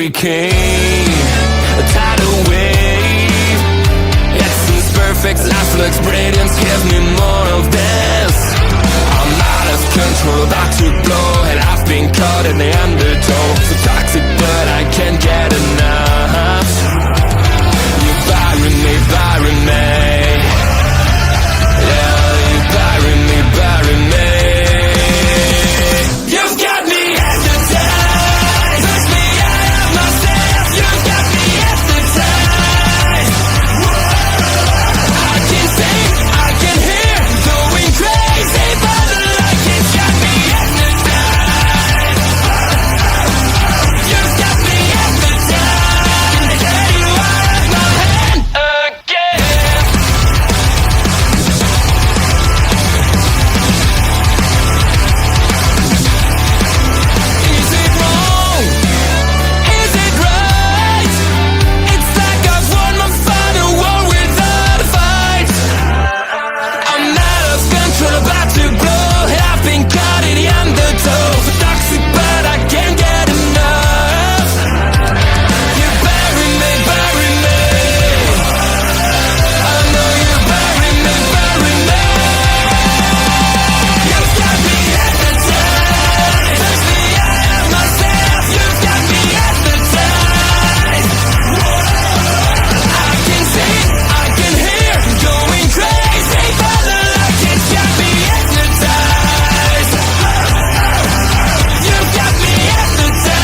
hurricane, a tidal wave. Essence perfect, life looks brilliant. Give me more of this. I'm out of control, about to blow, and I've been caught in the undertow. So toxic, but I can't get enough. You bury me, bury me. Yeah, you bury me, bury me. You've got me hypnotized. Push me out of myself. You've got me hypnotized. I can see, I can hear, going crazy, but the light has got me hypnotized. You've got me hypnotized. Can get you out of my head again. Is it wrong? Is it right? It's like I've won my final war without a fight. I'm out of control, about to blow, and I've been caught in the undertow. So toxic, but I can't get enough. You bury me, bury me. I know you bury me, bury me. You've got me hypnotized. Push me out of myself. You've got me hypnotized. I can see, I can hear, going crazy, but the light has got me hypnotized. You've got me hypnotized.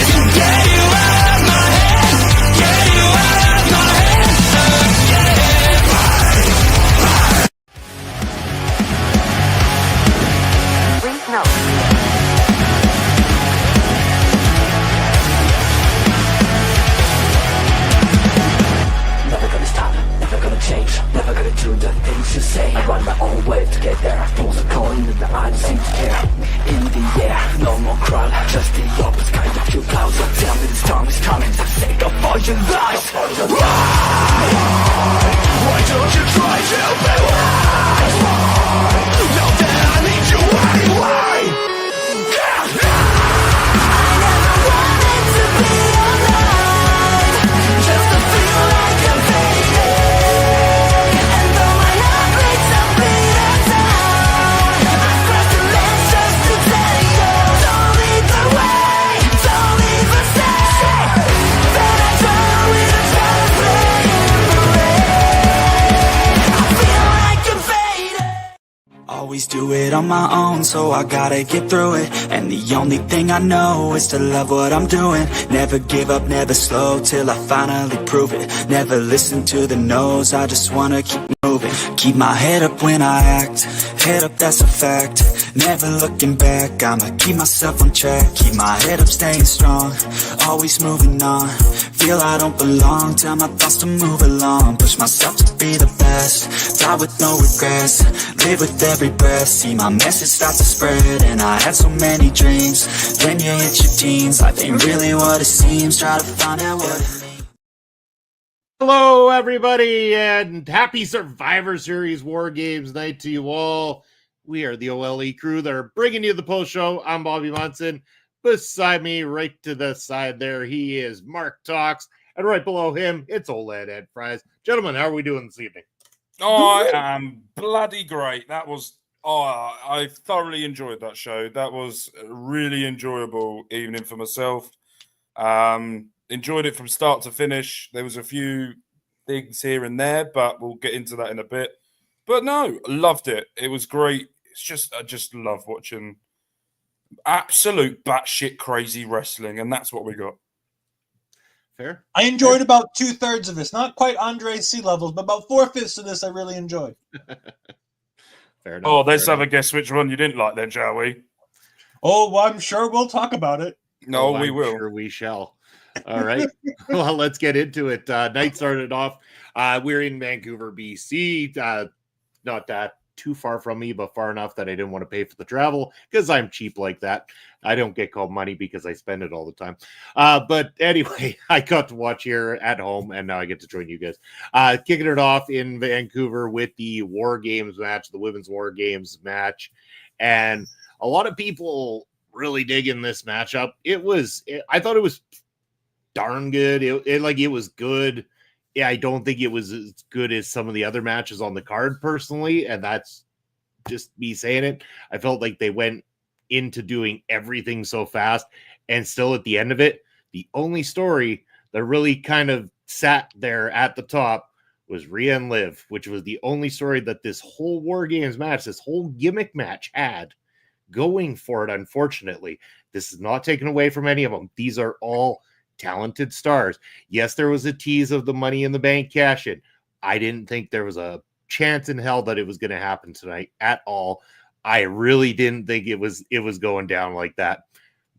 Can get you out of my head. Get you out of my head again. Please note. Never gonna stop, never gonna change, never gonna do the things you say. I run my own way to get there. Pulls a coin and I don't seem to care. In the air, no more crowd, just the opposite kind of few clouds. So tell me this time is coming to take up all your lies. Why don't you try to be wise? Now that I need you anyway. Just to feel like I'm fading. And though my heart breaks a beat down, I've crossed the lines just to tell you. Don't lead the way, don't leave a stay. That I draw with a try to play in the rain. I feel like I'm fading. Always do it on my own, so I gotta get through it. And the only thing I know is to love what I'm doing. Never give up, never slow, till I finally prove it. Never listen to the no's, I just wanna keep moving. Keep my head up when I act, head up, that's a fact. Never looking back, I'ma keep myself on track. Keep my head up, staying strong, always moving on. Feel I don't belong, tell my thoughts to move along. Push myself to be the best, die with no regrets. Live with every breath, see my message start to spread. And I had so many dreams, then you hit your teens. Life ain't really what it seems, try to find out what it means. Hello, everybody, and happy Survivor Series War Games night to you all. We are the OLE crew that are bringing you the post show. I'm Bobby Munson. Beside me, right to the side there, he is Mark Talks, and right below him, it's OLED Ed Fries. Gentlemen, how are we doing this evening? I am bloody great. That was, I thoroughly enjoyed that show. That was a really enjoyable evening for myself. Enjoyed it from start to finish. There was a few things here and there, but we'll get into that in a bit. But no, loved it. It was great. It's just, I just love watching absolute batshit crazy wrestling, and that's what we got. Fair. I enjoyed about 2/3 of this. Not quite Andre's C levels, but about 4/5 of this I really enjoyed. Fair enough. Oh, let's have a guess which one you didn't like then, shall we? Oh, well, I'm sure we'll talk about it. No, Oh, we I'm will. Sure we shall. All right. Well, let's get into it. Night started off. We're in Vancouver, BC. Not that too far from me, but far enough that I didn't want to pay for the travel because I'm cheap like that. I don't get called money because I spend it all the time. But anyway, I got to watch here at home, and now I get to join you guys. Kicking it off in Vancouver with the War Games match, the Women's War Games match. And a lot of people really digging this matchup. I thought it was darn good. It was good. Yeah, I don't think it was as good as some of the other matches on the card personally, and that's just me saying it. I felt like they went into doing everything so fast, and still at the end of it, the only story that really kind of sat there at the top was Rhea and Liv, which was the only story that this whole War Games match, this whole gimmick match had going for it. Unfortunately, this is not taken away from any of them. These are all talented stars. Yes, there was a tease of the Money in the Bank cash in. I didn't think there was a chance in hell that it was going to happen tonight at all. I really didn't think it was going down like that.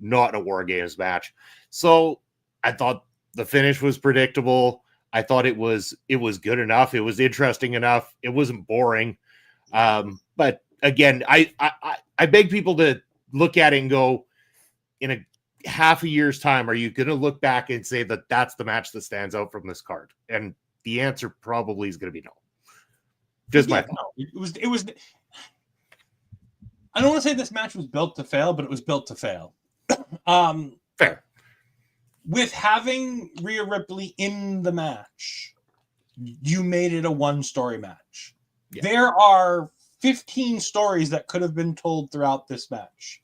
Not in a War Games match. So I thought the finish was predictable. I thought it was good enough. It was interesting enough. It wasn't boring. But again, I beg people to look at it and go, in a half a year's time, are you going to look back and say that that's the match that stands out from this card? And the answer probably is going to be no. Just my thought. No, it was. I don't want to say this match was built to fail, but it was built to fail. Fair. With having Rhea Ripley in the match, you made it a one-story match. Yeah. There are 15 stories that could have been told throughout this match.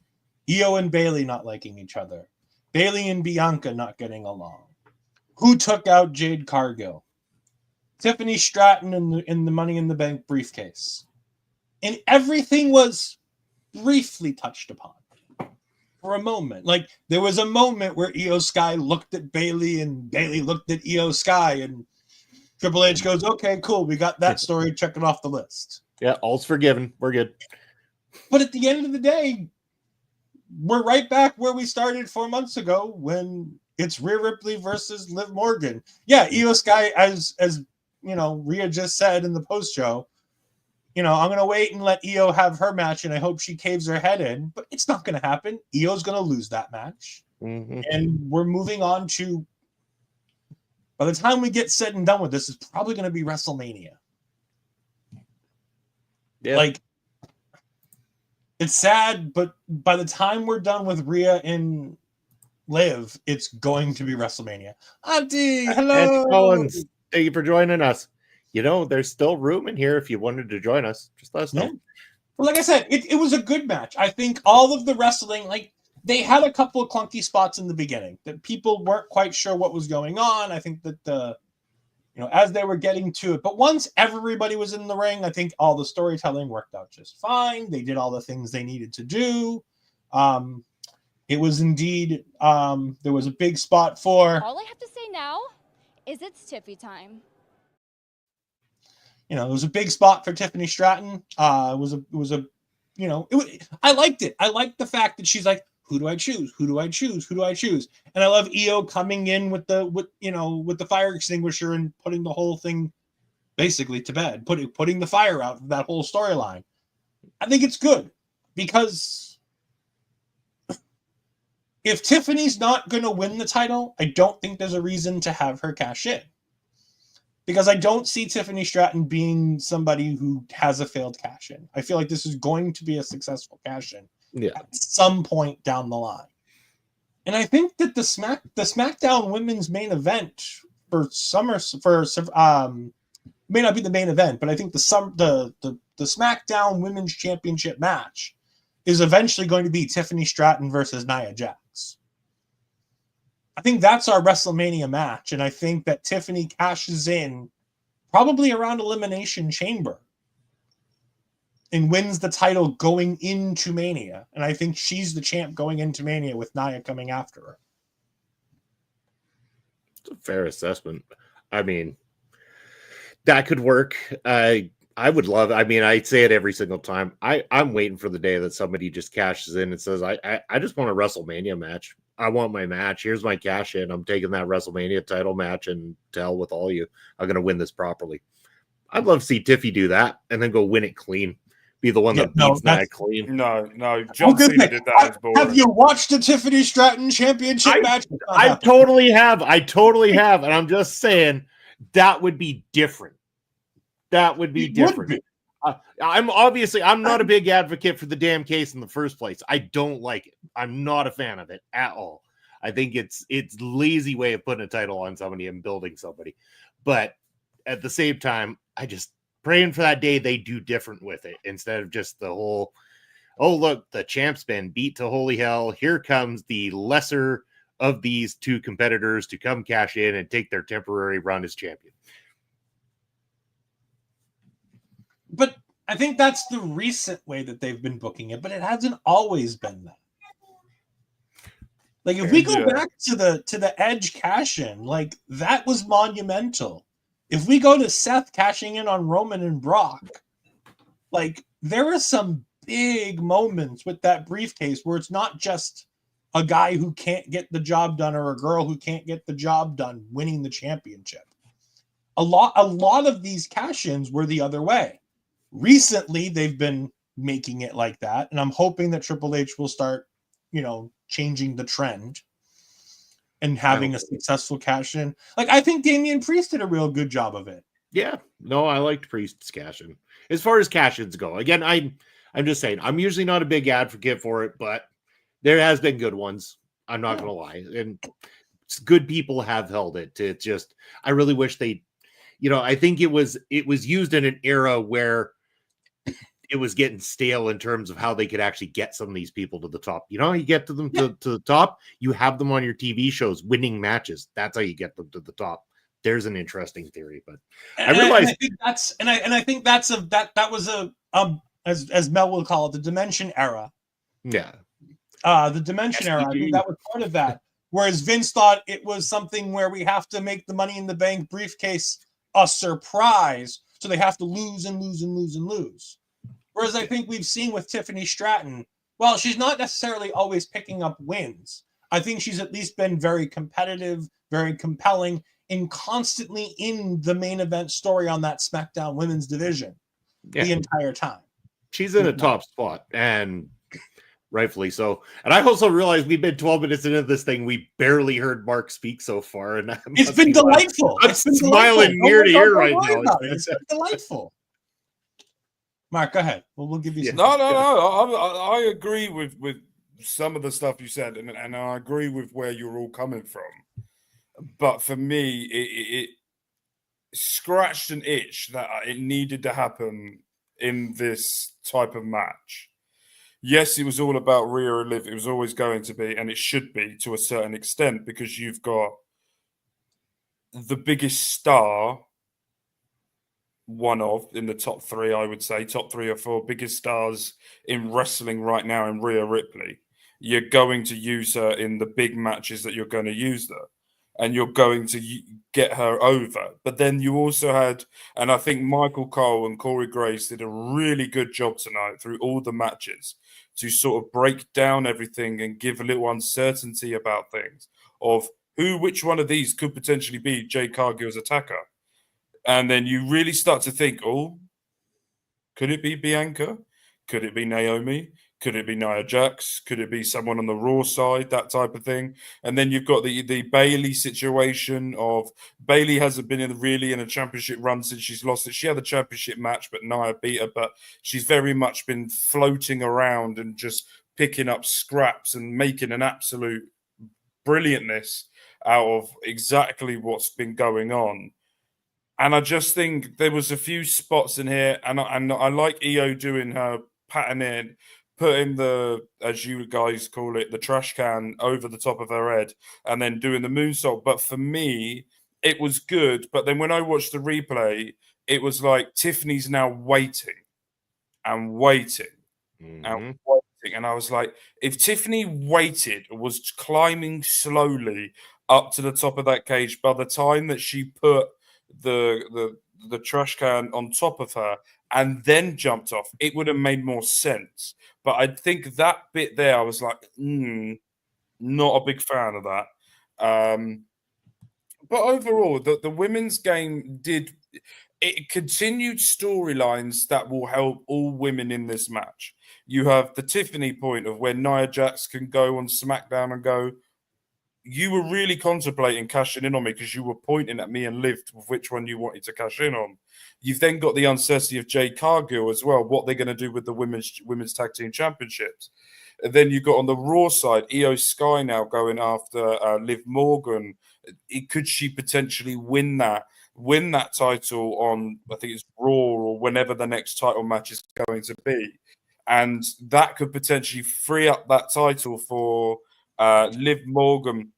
Io and Bayley not liking each other. Bayley and Bianca not getting along. Who took out Jade Cargill? Tiffany Stratton in the Money in the Bank briefcase. And everything was briefly touched upon for a moment. Like, there was a moment where Io Sky looked at Bayley and Bayley looked at Io Sky, and Triple H goes, okay, cool, we got that story, check it off the list. Yeah, all's forgiven. We're good. But at the end of the day, we're right back where we started 4 months ago when it's Rhea Ripley versus Liv Morgan. Yeah, Io Sky, as you know, Rhea just said in the post show, you know, I'm going to wait and let Io have her match, and I hope she caves her head in. But it's not going to happen. Io's going to lose that match. Mm-hmm. And we're moving on to, by the time we get said and done with this, it's probably going to be WrestleMania. Yeah. Like, it's sad, but by the time we're done with Rhea and Liv, it's going to be WrestleMania. Auntie, hello. Auntie Collins, thank you for joining us. You know, there's still room in here if you wanted to join us. Just let us know. Yeah. Well, like I said, it was a good match. I think all of the wrestling, like, they had a couple of clunky spots in the beginning that people weren't quite sure what was going on. I think that as they were getting to it, but once everybody was in the ring, I think all the storytelling worked out just fine. They did all the things they needed to do. It was indeed, there was a big spot for. All I have to say now is it's Tiffy time. It was a big spot for Tiffany Stratton. I liked it. I liked the fact that she's like, who do I choose? Who do I choose? Who do I choose? And I love Io coming in with the fire extinguisher and putting the whole thing basically to bed, putting the fire out of that whole storyline. I think it's good because if Tiffany's not going to win the title, I don't think there's a reason to have her cash in. Because I don't see Tiffany Stratton being somebody who has a failed cash-in. I feel like this is going to be a successful cash-in at some point down the line. And I think that the SmackDown Women's main event for may not be the main event, but I think the SmackDown Women's Championship match is eventually going to be Tiffany Stratton versus Nia Jax. I think that's our WrestleMania match, and I think that Tiffany cashes in probably around Elimination Chamber and wins the title going into Mania. And I think she's the champ going into Mania with Nia coming after her. It's a fair assessment. I mean, that could work. I would love, I say it every single time. I'm waiting for the day that somebody just cashes in and says, I just want a WrestleMania match. I want my match. Here's my cash in. I'm taking that WrestleMania title match, and to hell with all you. I'm going to win this properly. I'd love to see Tiffy do that and then go win it clean. Be the one that beats that clean. No. John Cena did that. As boring. Have you watched the Tiffany Stratton Championship match? I totally have. And I'm just saying that would be different. That would be different. I'm not a big advocate for the damn case in the first place. I don't like it. I'm not a fan of it at all. I think it's lazy way of putting a title on somebody and building somebody. But at the same time, I just praying for that day they do different with it instead of just the whole, oh, look, the champ's been beat to holy hell. Here comes the lesser of these two competitors to come cash in and take their temporary run as champion. But I think that's the recent way that they've been booking it, but it hasn't always been that. Like if we go back to the Edge cash in, like that was monumental. If we go to Seth cashing in on Roman and Brock, like there are some big moments with that briefcase where it's not just a guy who can't get the job done or a girl who can't get the job done winning the championship. A lot of these cash-ins were the other way. Recently, they've been making it like that, and I'm hoping that Triple H will start, changing the trend and having a successful cash-in. Like, I think Damian Priest did a real good job of it. Yeah, no, I liked Priest's cash-in. As far as cash-ins go, again, I'm just saying, I'm usually not a big advocate for it, but there has been good ones. I'm not going to lie. And good people have held it. It's just, I really wish they, I think it was used in an era where it was getting stale in terms of how they could actually get some of these people to the top. You get to them to the top, you have them on your TV shows winning matches. That's how you get them to the top. There's an interesting theory, but I realized I think that was a as Mel will call it, the Dimension era. Yeah. The Dimension era. I think that was part of that. Whereas Vince thought it was something where we have to make the Money in the Bank briefcase a surprise, so they have to lose and lose and lose and lose. Whereas I think we've seen with Tiffany Stratton, well, she's not necessarily always picking up wins. I think she's at least been very competitive, very compelling, and constantly in the main event story on that SmackDown women's division the entire time. She's in a top spot, and rightfully so. And I also realized we've been 12 minutes into this thing. We barely heard Mark speak so far, and it's been delightful. I'm smiling ear to ear right now. It's been delightful. Mark, go ahead. We'll give you some. No. I agree with some of the stuff you said, and I agree with where you're all coming from. But for me, it scratched an itch that it needed to happen in this type of match. Yes, it was all about Rhea and Liv. It was always going to be, and it should be to a certain extent, because you've got the biggest star, one of, in the top three, I would say, top 3 or 4 biggest stars in wrestling right now in Rhea Ripley. You're going to use her in the big matches that you're going to use her, and you're going to get her over. But then you also had, and I think Michael Cole and Corey Grace did a really good job tonight through all the matches to sort of break down everything and give a little uncertainty about things of which one of these could potentially be Jade Cargill's attacker. And then you really start to think, could it be Bianca? Could it be Naomi? Could it be Nia Jax? Could it be someone on the Raw side? That type of thing. And then you've got the Bayley situation of Bayley hasn't been really in a championship run since she's lost it. She had a championship match, but Nia beat her. But she's very much been floating around and just picking up scraps and making an absolute brilliantness out of exactly what's been going on. And I just think there was a few spots in here, and I like EO doing her pattern in, putting the, as you guys call it, the trash can over the top of her head, and then doing the moonsault. But for me, it was good. But then when I watched the replay, it was like Tiffany's now waiting and waiting and waiting. And I was like, if Tiffany waited, was climbing slowly up to the top of that cage, by the time that she put the trash can on top of her and then jumped off, it would have made more sense. But I think that bit there, I was like, not a big fan of that. But overall, the women's game it continued storylines that will help all women in this match. You have the Tiffany point of where Nia Jax can go on SmackDown and go, you were really contemplating cashing in on me because you were pointing at me and Liv with which one you wanted to cash in on. You've then got the uncertainty of Jade Cargill as well, what they're going to do with the women's tag team championships. And then you got on the Raw side, Io Sky now going after Liv Morgan. Could she potentially win that title on, I think it's Raw or whenever the next title match is going to be? And that could potentially free up that title for Liv Morgan.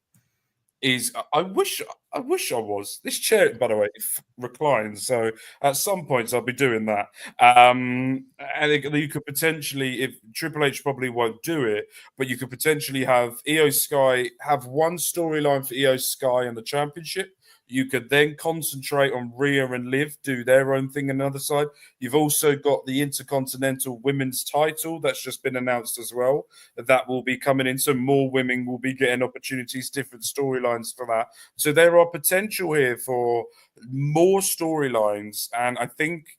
I wish I was. This chair, by the way, reclines. So at some points I'll be doing that. And you could potentially, if Triple H probably won't do it, but you could potentially have Io Sky have one storyline for Io Sky in the championship. You could then concentrate on Rhea and Liv, do their own thing on the other side. You've also got the Intercontinental Women's title that's just been announced as well. That will be coming in. So more women will be getting opportunities, different storylines for that. So there are potential here for more storylines. And I think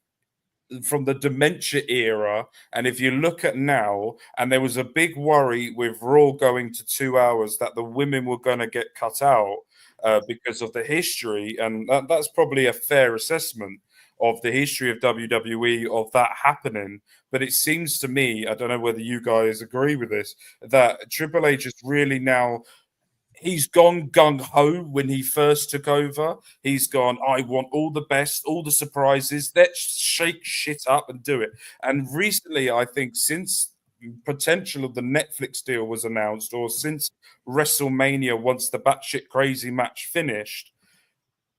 from the dementia era, and if you look at now, and there was a big worry with Raw going to 2 hours that the women were going to get cut out because of the history, and that's probably a fair assessment of the history of WWE of that happening. But it seems to me, I don't know whether you guys agree with this, that Triple H is really now, he's gone gung-ho when he first took over. He's gone, I want all the best, all the surprises. Let's shake shit up and do it. And recently, I think since potential of the Netflix deal was announced, or since WrestleMania, once the batshit crazy match finished,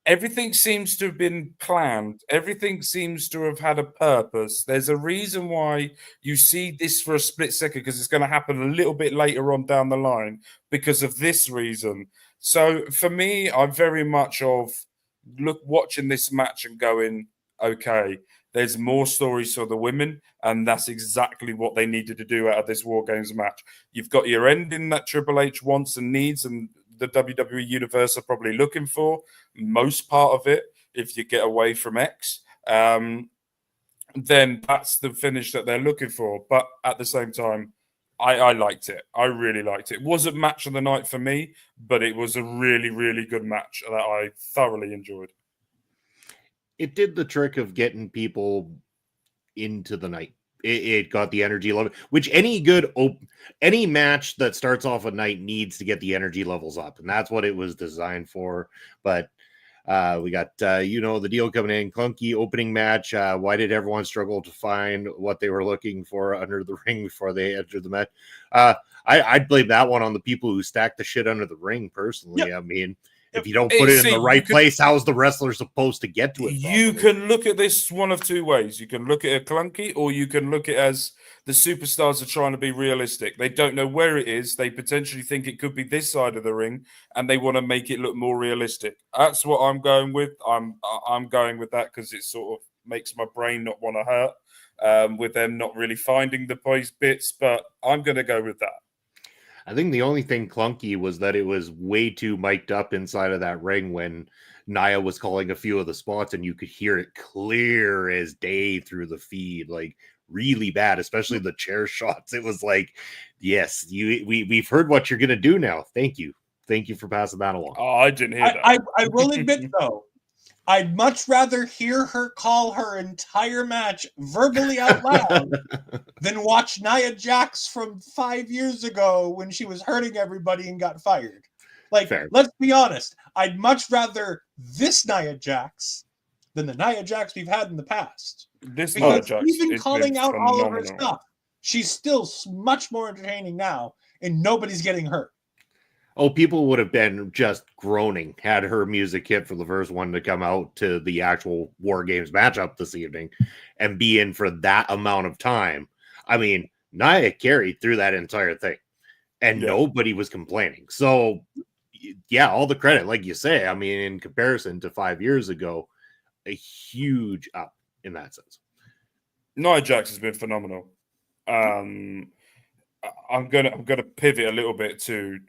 everything seems to have been planned. Everything seems to have had a purpose. There's a reason why you see this for a split second, because it's going to happen a little bit later on down the line because of this reason. So for me, I'm very much of watching this match and going, okay, there's more stories for the women, and that's exactly what they needed to do out of this War Games match. You've got your ending that Triple H wants and needs, and the WWE Universe are probably looking for most part of it. If you get away from X, then that's the finish that they're looking for. But at the same time, I liked it. I really liked it. It wasn't match of the night for me, but it was a really, really good match that I thoroughly enjoyed. It did the trick of getting people into the night. It got the energy level, which any match that starts off a night needs to get the energy levels up, and that's what it was designed for. But we got the deal coming in, clunky opening match. Why did everyone struggle to find what they were looking for under the ring before they entered the match? I'd blame that one on the people who stacked the shit under the ring. Personally, I mean, if you don't put it in the right place, how is the wrestler supposed to get to it? You can look at this one of two ways. You can look at it clunky, or you can look at it as the superstars are trying to be realistic. They don't know where it is. They potentially think it could be this side of the ring, and they want to make it look more realistic. That's what I'm going with. I'm going with that because it sort of makes my brain not want to hurt with them not really finding the place bits, but I'm going to go with that. I think the only thing clunky was that it was way too mic'd up inside of that ring when Nia was calling a few of the spots, and you could hear it clear as day through the feed, like really bad, especially the chair shots. It was like, yes, we've heard what you're gonna do now. Thank you for passing that along. Oh, I didn't hear that. I will admit though, I'd much rather hear her call her entire match verbally out loud than watch Nia Jax from 5 years ago when she was hurting everybody and got fired. Like, Fair. Let's be honest. I'd much rather this Nia Jax than the Nia Jax we've had in the past. This Because Nia Jax even calling out all of her phenomenal. stuff, she's still much more entertaining now, and nobody's getting hurt. Oh, people would have been just groaning had her music hit for the first one to come out to the actual War Games matchup this evening and be in for that amount of time. I mean, Nia carried through that entire thing, and nobody was complaining. So, yeah, all the credit, like you say. I mean, in comparison to 5 years ago, a huge up in that sense. Nia Jax has been phenomenal. I'm gonna pivot a little bit to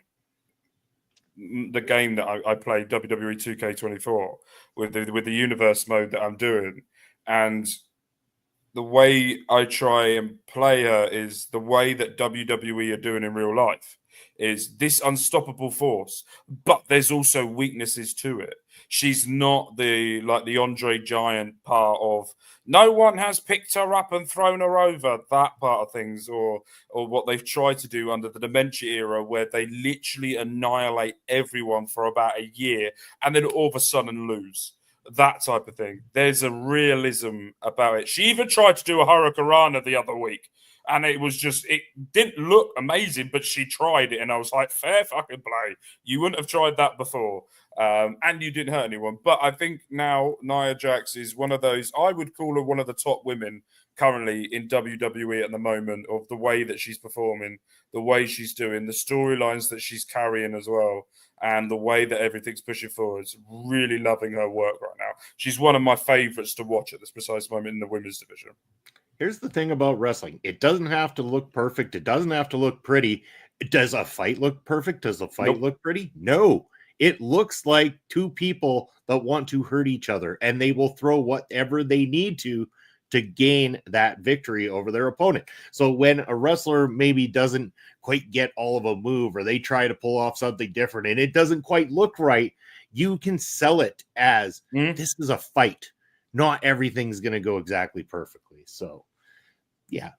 the game that I play, WWE 2K24, with the universe mode that I'm doing, and the way I try and play her is the way that WWE are doing in real life. is this unstoppable force, but there's also weaknesses to it. She's not the Andre Giant part of no one has picked her up and thrown her over, that part of things, or what they've tried to do under the Dementia era, where they literally annihilate everyone for about a year and then all of a sudden lose. That type of thing. There's a realism about it. She even tried to do a Hurricanrana the other week, and it was just, it didn't look amazing, but she tried it, and I was like, fair fucking play. You wouldn't have tried that before, and you didn't hurt anyone. But I think now Nia Jax is one of those, I would call her one of the top women currently in WWE at the moment, of the way that she's performing, the way she's doing, the storylines that she's carrying as well, and the way that everything's pushing forward. Really loving her work right now. She's one of my favorites to watch at this precise moment in the women's division. Here's the thing about wrestling. It doesn't have to look perfect. It doesn't have to look pretty. Does a fight look perfect? Does a fight look pretty? No. It looks like two people that want to hurt each other, and they will throw whatever they need to gain that victory over their opponent. So when a wrestler maybe doesn't quite get all of a move, or they try to pull off something different and it doesn't quite look right, you can sell it as this is a fight. Not everything's going to go exactly perfectly. So, yeah.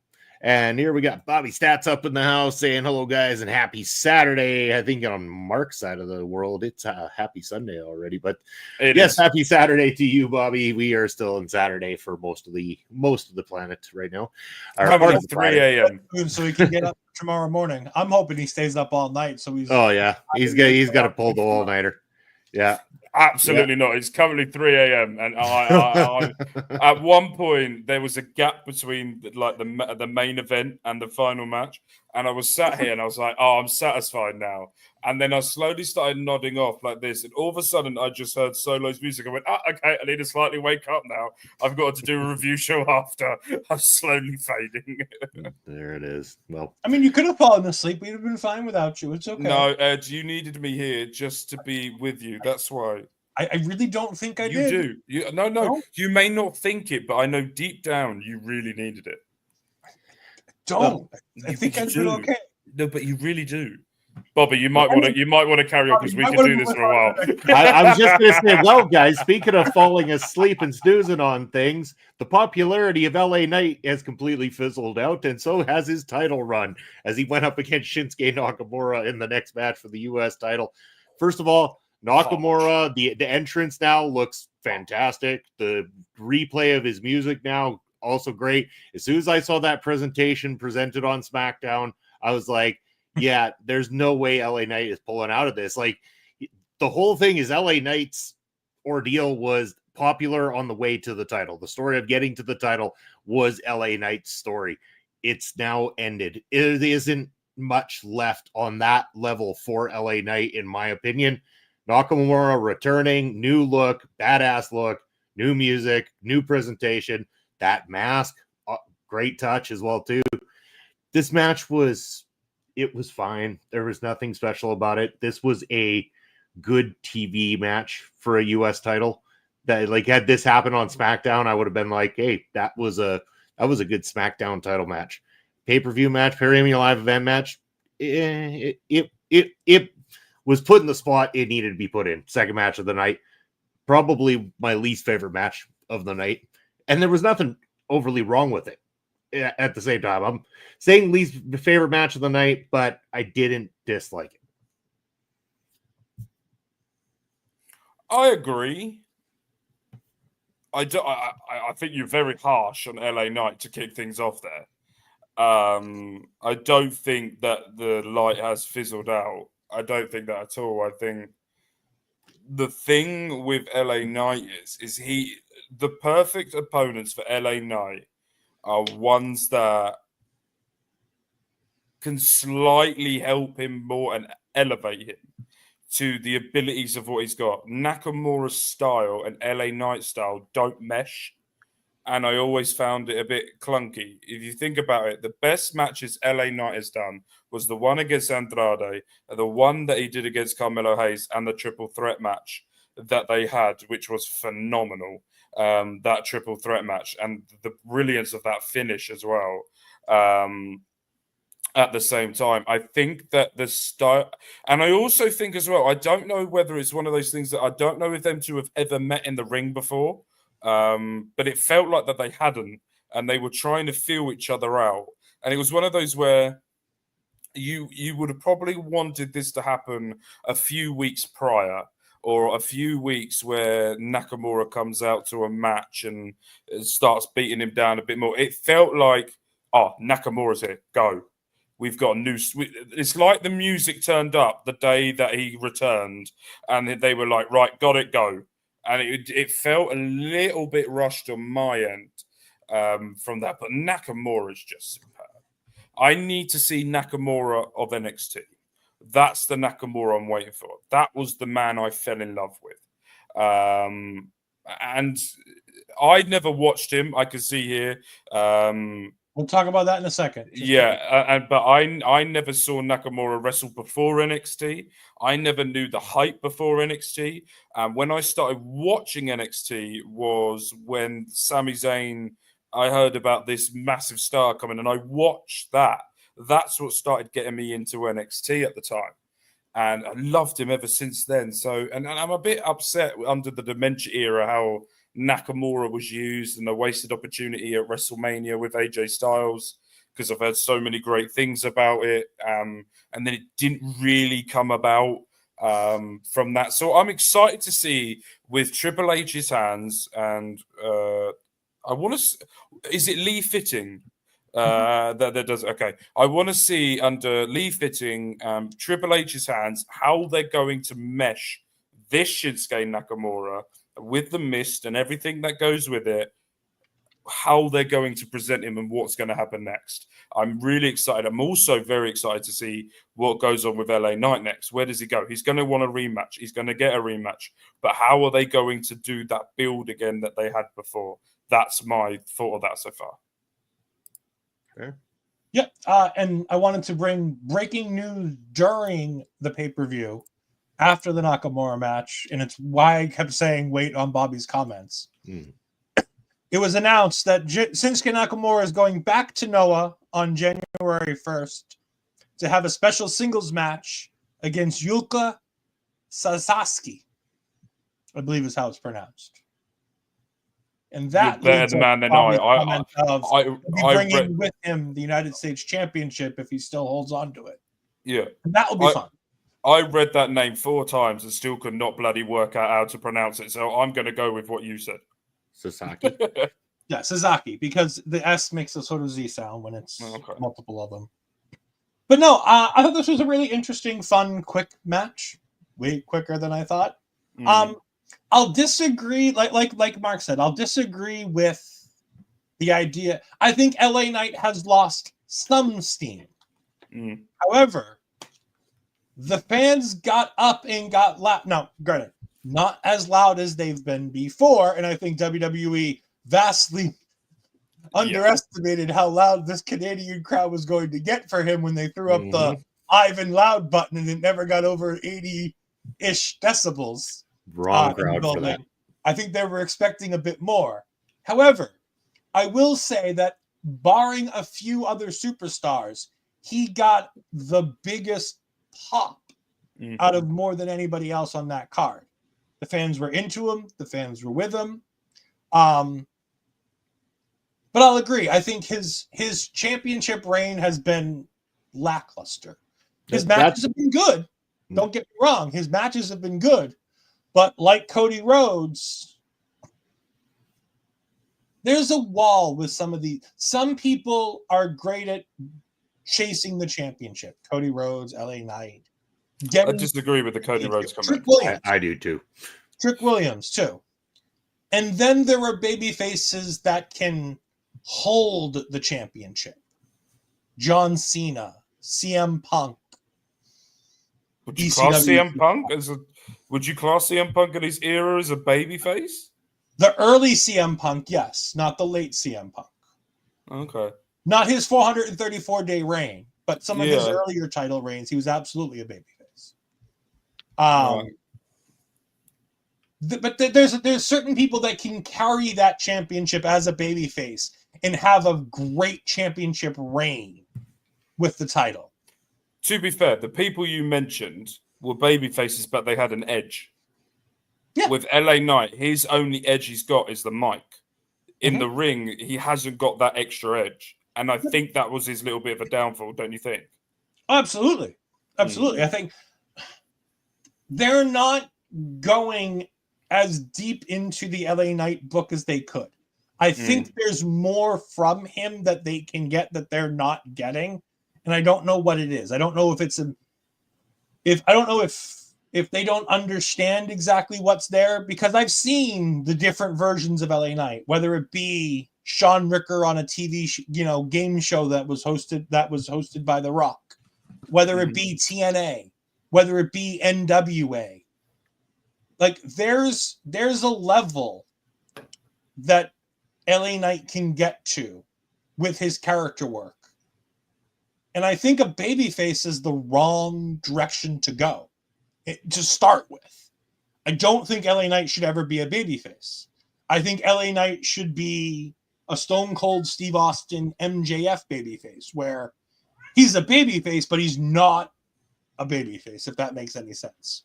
And here we got Bobby Stats up in the house saying hello, guys, and happy Saturday. I think on Mark's side of the world, it's a happy Sunday already. But yes, happy Saturday to you, Bobby. We are still on Saturday for most of the planet right now. Probably 3 a.m. So he can get up tomorrow morning. I'm hoping he stays up all night. So he's he's got to pull the all-nighter. Yeah. Absolutely not. It's currently 3 a.m. and I at one point there was a gap between like the main event and the final match, and I was sat here and I was like, "Oh, I'm satisfied now." And then I slowly started nodding off like this, and all of a sudden I just heard Solo's music. I went, "Okay, I need to slightly wake up now. I've got to do a review show after." I'm slowly fading. There it is. Well, I mean, you could have fallen asleep. We'd have been fine without you. It's okay. No, Ed, you needed me here just to be with you. That's why. I really don't think I did. did. You do. No. You may not think it, but I know deep down you really needed it. Don't. I think I'd been okay. No, but you really do. Bobby, you might want to carry on because we can do this for a while. I was just going to say, well, guys, speaking of falling asleep and snoozing on things, the popularity of LA Knight has completely fizzled out, and so has his title run as he went up against Shinsuke Nakamura in the next match for the U.S. title. First of all, Nakamura, the entrance now looks fantastic. The replay of his music now also great. As soon as I saw that presentation presented on SmackDown, I was like, yeah, there's no way LA Knight is pulling out of this. Like, the whole thing is LA Knight's ordeal was popular on the way to the title. The story of getting to the title was LA Knight's story. It's now ended. It isn't much left on that level for LA Knight, in my opinion. Nakamura returning, new look, badass look, new music, new presentation. That mask, great touch as well, too. This match was fine. There was nothing special about it. This was a good TV match for a U.S. title. That, like, had this happened on SmackDown, I would have been like, hey, that was a good SmackDown title match. Pay-per-view match, premium live event match. It was put in the spot it needed to be put in. Second match of the night. Probably my least favorite match of the night. And there was nothing overly wrong with it. At the same time, I'm saying least favorite match of the night, but I didn't dislike it. I agree. I think you're very harsh on LA Knight to kick things off there. I don't think that the light has fizzled out. I don't think that at all. I think the thing with LA Knight is the perfect opponents for LA Knight are ones that can slightly help him more and elevate him to the abilities of what he's got. Nakamura's style and LA Knight style don't mesh, and I always found it a bit clunky. If you think about it, the best matches LA Knight has done was the one against Andrade, the one that he did against Carmelo Hayes, and the triple threat match that they had, which was phenomenal. That triple threat match and the brilliance of that finish as well. at the same time. I think that the style, and I also think as well, I don't know whether it's one of those things that I don't know if them two have ever met in the ring before, but it felt like that they hadn't, and they were trying to feel each other out. And it was one of those where you would have probably wanted this to happen a few weeks prior, or a few weeks where Nakamura comes out to a match and starts beating him down a bit more. It felt like, oh, Nakamura's here, go. We've got a new. It's like the music turned up the day that he returned, and they were like, "Right, got it, go." And it felt a little bit rushed on my end from that. But Nakamura's just superb. I need to see Nakamura of NXT. That's the Nakamura I'm waiting for. That was the man I fell in love with, and I never watched him. I can see here. We'll talk about that in a second. But I never saw Nakamura wrestle before NXT. I never knew the hype before NXT. And when I started watching NXT was when Sami Zayn, I heard about this massive star coming, and I watched that. That's what started getting me into NXT at the time. And I loved him ever since then. So, and I'm a bit upset under the dementia era how Nakamura was used and a wasted opportunity at WrestleMania with AJ Styles, because I've heard so many great things about it. And then it didn't really come about from that. So I'm excited to see with Triple H's hands, and I want to. Is it Lee Fitting? That does okay. I want to see under Lee Fitting, Triple H's hands, how they're going to mesh this Shinsuke Nakamura with the mist and everything that goes with it, how they're going to present him and what's going to happen next. I'm really excited. I'm also very excited to see what goes on with LA Knight next. Where does he go? He's going to want a rematch. He's going to get a rematch. But how are they going to do that build again that they had before? That's my thought of that so far. Okay. Yep. And I wanted to bring breaking news during the pay-per-view after the Nakamura match, and it's why I kept saying wait on Bobby's comments. It was announced that Shinsuke Nakamura is going back to Noah on January 1st to have a special singles match against Yuka Sasaki, I believe is how it's pronounced. And that better man than I bringing with him the United States Championship if he still holds on to it. Yeah, and that will be fun. I read that name 4 times and still could not bloody work out how to pronounce it. So I'm going to go with what you said. Sasaki. Yeah, Sasaki, because the S makes a sort of Z sound when it's multiple of them. But no, I thought this was a really interesting, fun, quick match. Way quicker than I thought. I'll disagree, like Mark said, I'll disagree with the idea. I think LA Knight has lost some steam. However, the fans got up and got loud. Now, granted, not as loud as they've been before, and I think WWE vastly underestimated how loud this Canadian crowd was going to get for him when they threw up the Ivan Loud button, and it never got over 80-ish decibels. Wrong crowd for that. I think they were expecting a bit more. However, I will say that barring a few other superstars, he got the biggest pop out of more than anybody else on that card. The fans were into him. The fans were with him. But I'll agree. I think his championship reign has been lackluster. His matches have been good. Don't get me wrong. His matches have been good. But like Cody Rhodes, there's a wall with some of these. Some people are great at chasing the championship. Cody Rhodes, LA Knight. I disagree with the Cody Rhodes comment. I do too. Trick Williams too. And then there are baby faces that can hold the championship. John Cena, CM Punk. Would you class CM Punk would you class CM Punk in his era as a baby face? The early CM Punk, yes. Not the late CM Punk. Okay. Not his 434-day reign, but some of his earlier title reigns, he was absolutely a babyface. But there's certain people that can carry that championship as a babyface and have a great championship reign. with the title. To be fair, the people you mentioned were baby faces, but they had an edge. Yeah. With LA Knight, his only edge he's got is the mic. In the ring, he hasn't got that extra edge. And I think that was his little bit of a downfall, don't you think? Absolutely. Absolutely. I think they're not going as deep into the LA Knight book as they could. I think there's more from him that they can get that they're not getting. And I don't know what it is. I don't know if it's if they don't understand exactly what's there, because I've seen the different versions of LA Knight, whether it be Sean Ricker on a TV game show that was hosted by The Rock, whether it be TNA, whether it be NWA. Like there's a level that LA Knight can get to with his character work. And I think a babyface is the wrong direction to go to start with. I don't think LA Knight should ever be a babyface. I think LA Knight should be a Stone Cold Steve Austin MJF babyface, where he's a babyface, but he's not a babyface, if that makes any sense.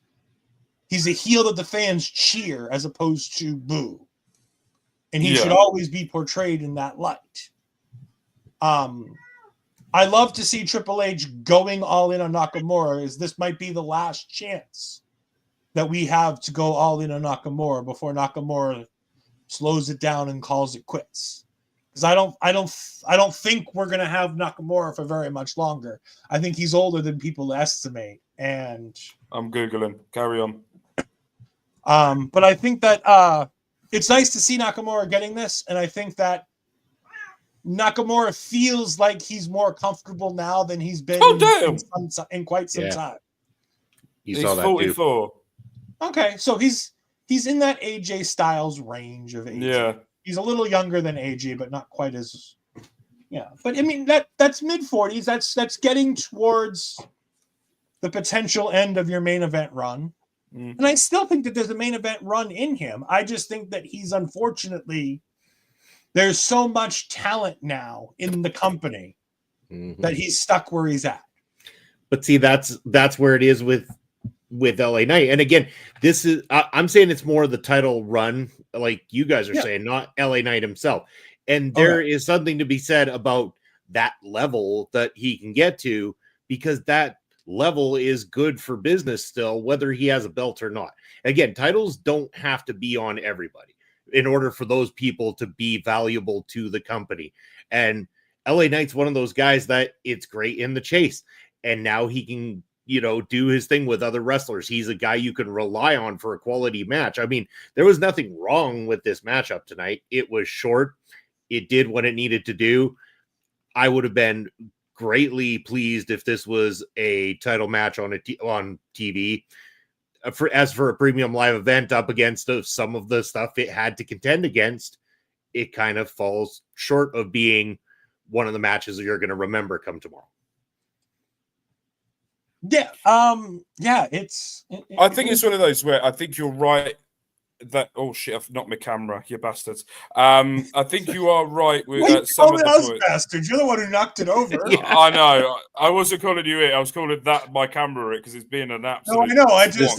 He's a heel that the fans cheer as opposed to boo. And he should always be portrayed in that light. I love to see Triple H going all in on Nakamura, as this might be the last chance that we have to go all in on Nakamura before Nakamura slows it down and calls it quits. Because I don't think we're gonna have Nakamura for very much longer. I think he's older than people estimate. And I'm Googling. Carry on. But I think that it's nice to see Nakamura getting this, and I think that Nakamura feels like he's more comfortable now than he's been in quite some time. He's 44. Okay, so he's in that AJ Styles range of age. Yeah. He's a little younger than AJ, but not quite as But I mean that's mid-40s. That's getting towards the potential end of your main event run. And I still think that there's a main event run in him. I just think that he's unfortunately, there's so much talent now in the company that he's stuck where he's at. But see, that's where it is with LA Knight. And again, this is I'm saying it's more the title run, like you guys are saying, not LA Knight himself. And there is something to be said about that level that he can get to, because that level is good for business still, whether he has a belt or not. Again, titles don't have to be on everybody in order for those people to be valuable to the company. And LA Knight's one of those guys that it's great in the chase. And now he can, do his thing with other wrestlers. He's a guy you can rely on for a quality match. I mean, there was nothing wrong with this matchup tonight. It was short. It did what it needed to do. I would have been greatly pleased if this was a title match on TV. As for a premium live event up against some of the stuff it had to contend against, it kind of falls short of being one of the matches that you're going to remember come tomorrow. Yeah. I think it's one of those where I think you're right that I've knocked my camera, you bastards. I think you are right with some of the points. Bastard, you're the one who knocked it over. I know. I wasn't calling you it. I was calling that my camera it because it's being an absolute. No, I know. I just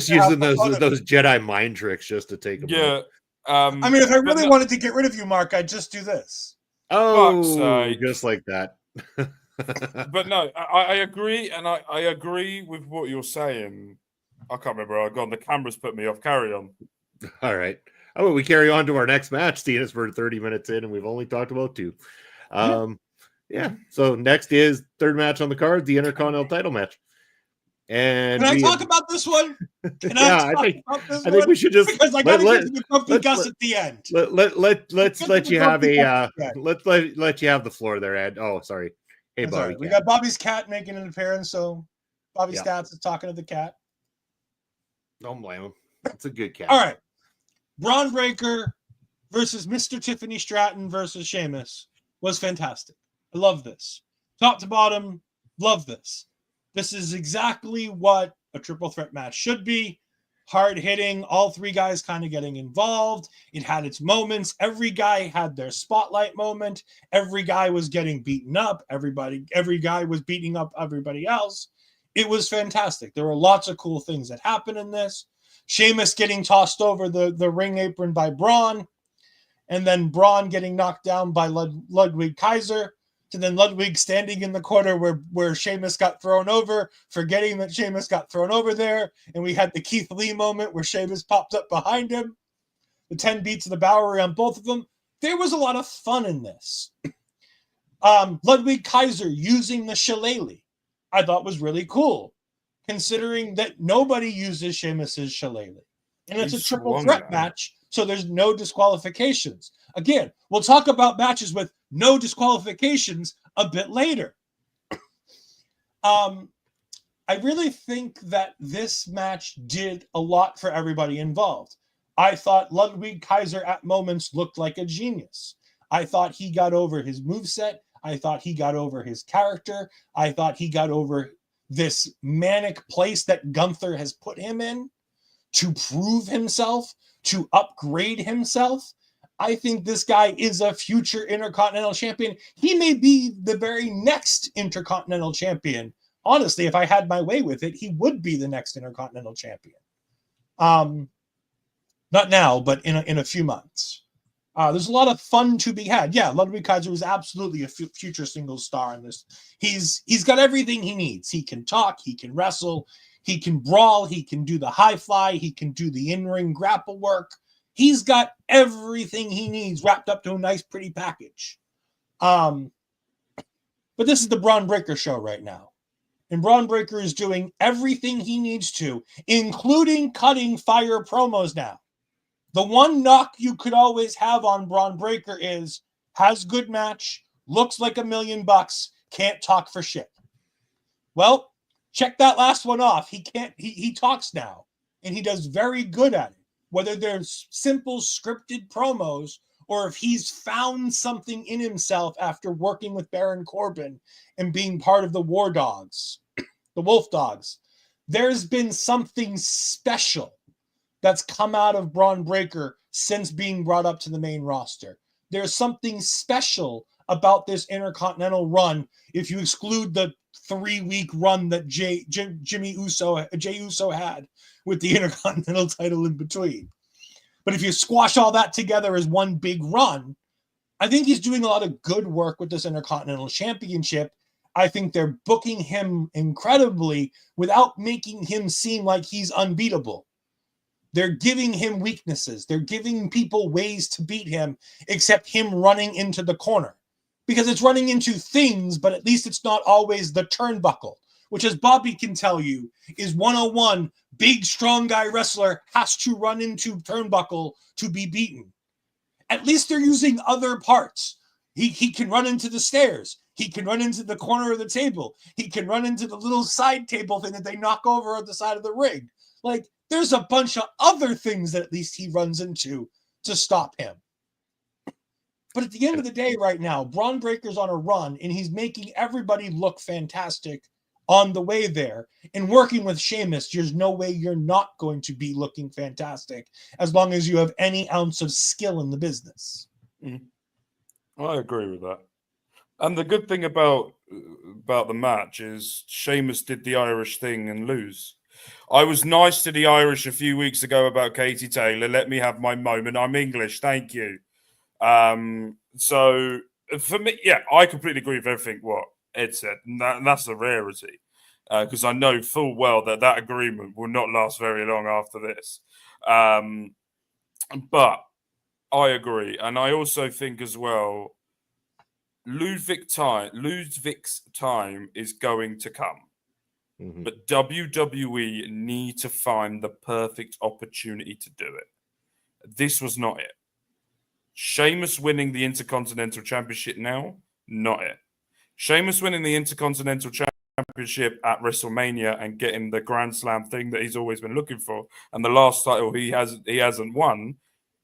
using those Jedi mind tricks just to take them. Yeah. I mean, if I really wanted to get rid of you, Mark, I'd just do this. Oh, just like that. But no, I agree, and I agree with what you're saying. I can't remember. I've gone. The camera's put me off. Carry on. All right. How about we carry on to our next match, seeing as we're 30 minutes in and we've only talked about 2. So next is third match on the card, the Intercontinental title match. And can I talk about this one? I think we should just because I got to get to the comfy Gus at the end. Let's let you have let you have the floor there, Ed. Oh, sorry. Hey, Bobby. We got Bobby's cat making an appearance, so Bobby's cat is talking to the cat. Don't blame him. It's a good cat. All right. Braun Breaker versus Mr. Tiffany Stratton versus Sheamus was fantastic. I love this. Top to bottom, love this. This is exactly what a triple threat match should be. hard hitting, all three guys kind of getting involved. It had its moments. Every guy had their spotlight moment. Every guy was getting beaten up. Every guy was beating up everybody else. It was fantastic. There were lots of cool things that happened in this. Sheamus getting tossed over the ring apron by Bron, and then Bron getting knocked down by Ludwig Kaiser, to then Ludwig standing in the corner where Sheamus got thrown over, forgetting that Sheamus got thrown over there, and we had the Keith Lee moment where Sheamus popped up behind him. The 10 beats of the Bowery on both of them. There was a lot of fun in this. Ludwig Kaiser using the shillelagh, I thought was really cool, considering that nobody uses Sheamus's shillelagh. And it's a triple threat match, so there's no disqualifications. Again, we'll talk about matches with no disqualifications a bit later. I really think that this match did a lot for everybody involved. I thought Ludwig Kaiser at moments looked like a genius. I thought he got over his moveset. I thought he got over his character. I thought he got over this manic place that Gunther has put him in to prove himself, to upgrade himself. I think this guy is a future Intercontinental Champion. He may be the very next Intercontinental Champion. Honestly, if I had my way with it, he would be the next Intercontinental Champion. Not now, but in a few months. There's a lot of fun to be had. Yeah, Ludwig Kaiser was absolutely a future single star in this. He's got everything he needs. He can talk, he can wrestle, he can brawl, he can do the high fly, he can do the in-ring grapple work. He's got everything he needs wrapped up to a nice, pretty package. But this is the Bron Breakker show right now. And Bron Breakker is doing everything he needs to, including cutting fire promos now. The one knock you could always have on Bron Breakker is, has good match, looks like $1 million, can't talk for shit. Well, check that last one off. He talks now, and he does very good at it. Whether they're simple scripted promos or if he's found something in himself after working with Baron Corbin and being part of the War Dogs, the Wolf Dogs, there's been something special that's come out of Bron Breakker since being brought up to the main roster. There's something special about this Intercontinental run if you exclude the 3-week run that Jey Uso had with the Intercontinental title in between. But if you squash all that together as one big run, I think he's doing a lot of good work with this Intercontinental Championship. I think they're booking him incredibly without making him seem like he's unbeatable. They're giving him weaknesses. They're giving people ways to beat him, except him running into the corner. Because it's running into things, but at least it's not always the turnbuckle, which, as Bobby can tell you, is 101. Big, strong guy wrestler has to run into turnbuckle to be beaten. At least they're using other parts. He can run into the stairs. He can run into the corner of the table. He can run into the little side table thing that they knock over at the side of the ring. Like, there's a bunch of other things that at least he runs into to stop him. But at the end of the day right now, Bron Breakker's on a run, and he's making everybody look fantastic on the way there. And working with Sheamus, there's no way you're not going to be looking fantastic as long as you have any ounce of skill in the business. I agree with that. And the good thing about the match is Sheamus did the Irish thing and lose. I was nice to the Irish a few weeks ago about Katie Taylor. Let me have my moment. I'm English. Thank you. So for me, yeah, I completely agree with everything what Ed said. And that's a rarity because I know full well that agreement will not last very long after this. But I agree. And I also think as well, Ludwig's time is going to come. Mm-hmm. But WWE need to find the perfect opportunity to do it. This was not it. Sheamus winning the Intercontinental Championship now, not it. Sheamus winning the Intercontinental Championship at WrestleMania and getting the Grand Slam thing that he's always been looking for, and the last title he hasn't won,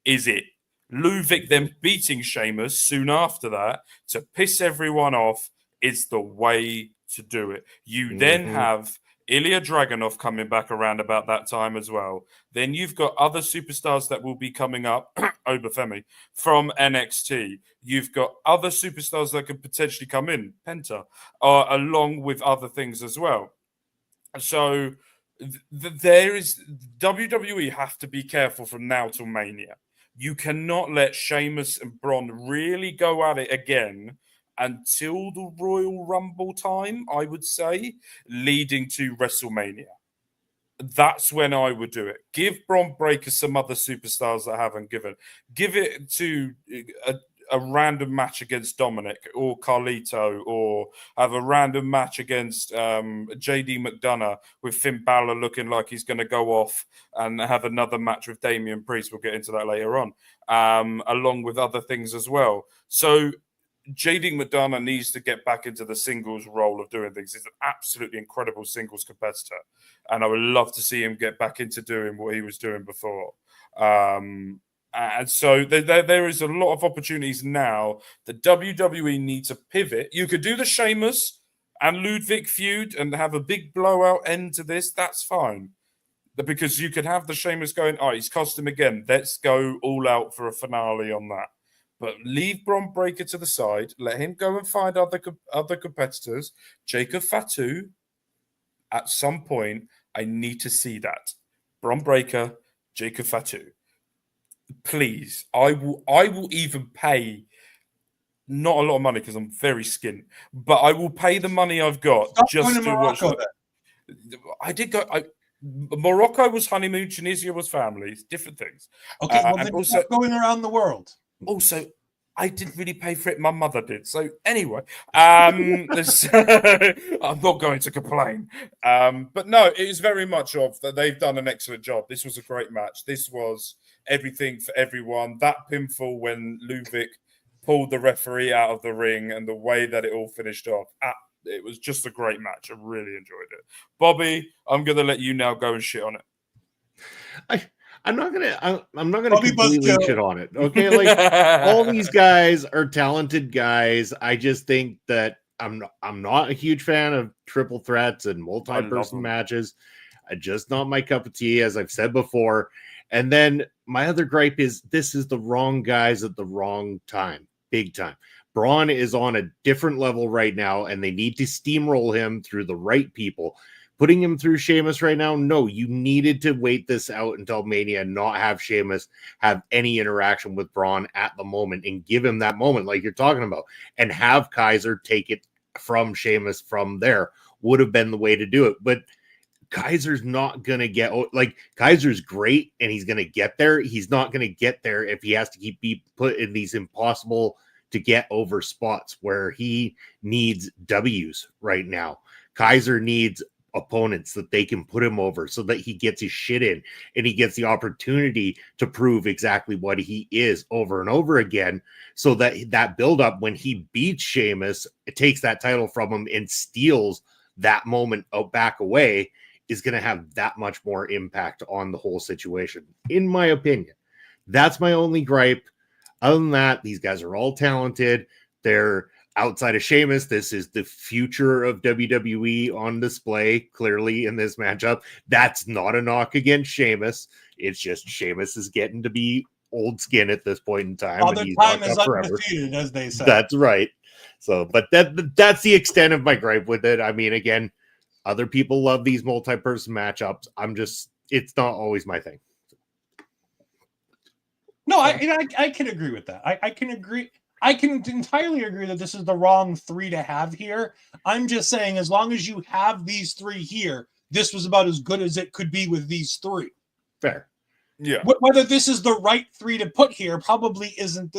is it. Ludwig then beating Sheamus soon after that to piss everyone off is the way to do it. You then have Ilya Dragunov coming back around about that time as well. Then you've got other superstars that will be coming up, Obafemi, from NXT. You've got other superstars that could potentially come in, Penta, along with other things as well. So there is WWE have to be careful from now till Mania. You cannot let Sheamus and Bron really go at it again until the Royal Rumble time, I would say, leading to WrestleMania. That's when I would do it. Give Bron Breakker some other superstars that haven't given. Give it to a random match against Dominic or Carlito, or have a random match against JD McDonough with Finn Balor looking like he's going to go off, and have another match with Damian Priest. We'll get into that later on, along with other things as well. So JD McDonough needs to get back into the singles role of doing things. He's an absolutely incredible singles competitor, and I would love to see him get back into doing what he was doing before. And so there is a lot of opportunities now. The WWE needs to pivot. You could do the Sheamus and Ludwig feud and have a big blowout end to this. That's fine. Because you could have the Sheamus going, oh, he's cost him again. Let's go all out for a finale on that. But leave Bron Breakker to the side. Let him go and find other competitors. Jacob Fatu, at some point, I need to see that. Bron Breakker, Jacob Fatu. Please, I will even pay not a lot of money because I'm very skint, but I will pay the money I've got just to watch. I did go. Morocco was honeymoon, Tunisia was family, different things. Okay, well, then also going around the world. Also, I didn't really pay for it. My mother did. So anyway, I'm not going to complain. But no, it is very much of that. They've done an excellent job. This was a great match. This was everything for everyone. That pinfall when Ludwig pulled the referee out of the ring and the way that it all finished off. It was just a great match. I really enjoyed it. Bobby, I'm going to let you now go and shit on it. I'm not gonna completely shit on it. Okay, like all these guys are talented guys. I just think that I'm not a huge fan of triple threats and multi-person matches. Just not my cup of tea, as I've said before. And then my other gripe is this is the wrong guys at the wrong time, big time. Bron is on a different level right now, and they need to steamroll him through the right people. Putting him through Sheamus right now, no, you needed to wait this out until Mania and not have Sheamus have any interaction with Bron at the moment and give him that moment like you're talking about, and have Kaiser take it from Sheamus from there would have been the way to do it. But Kaiser's not going to get, like, Kaiser's great and he's going to get there. He's not going to get there if he has to keep being put in these impossible to get over spots where he needs W's right now. Kaiser needs opponents that they can put him over so that he gets his shit in and he gets the opportunity to prove exactly what he is over and over again, so that build up when he beats Sheamus, it takes that title from him and steals that moment back away, is going to have that much more impact on the whole situation, in my opinion. That's my only gripe. Other than that, these guys are all talented. They're outside of Sheamus. This is the future of WWE on display, clearly, in this matchup. That's not a knock against Sheamus. It's just Sheamus is getting to be old skin at this point in time. Other time is undefeated, as they say. That's right. So, but that's the extent of my gripe with it. I mean, again, other people love these multi-person matchups. It's not always my thing. No, I can agree with that. I can agree. I can entirely agree that this is the wrong three to have here. I'm just saying, as long as you have these three here, this was about as good as it could be with these three. Fair. Yeah. Whether this is the right three to put here probably isn't,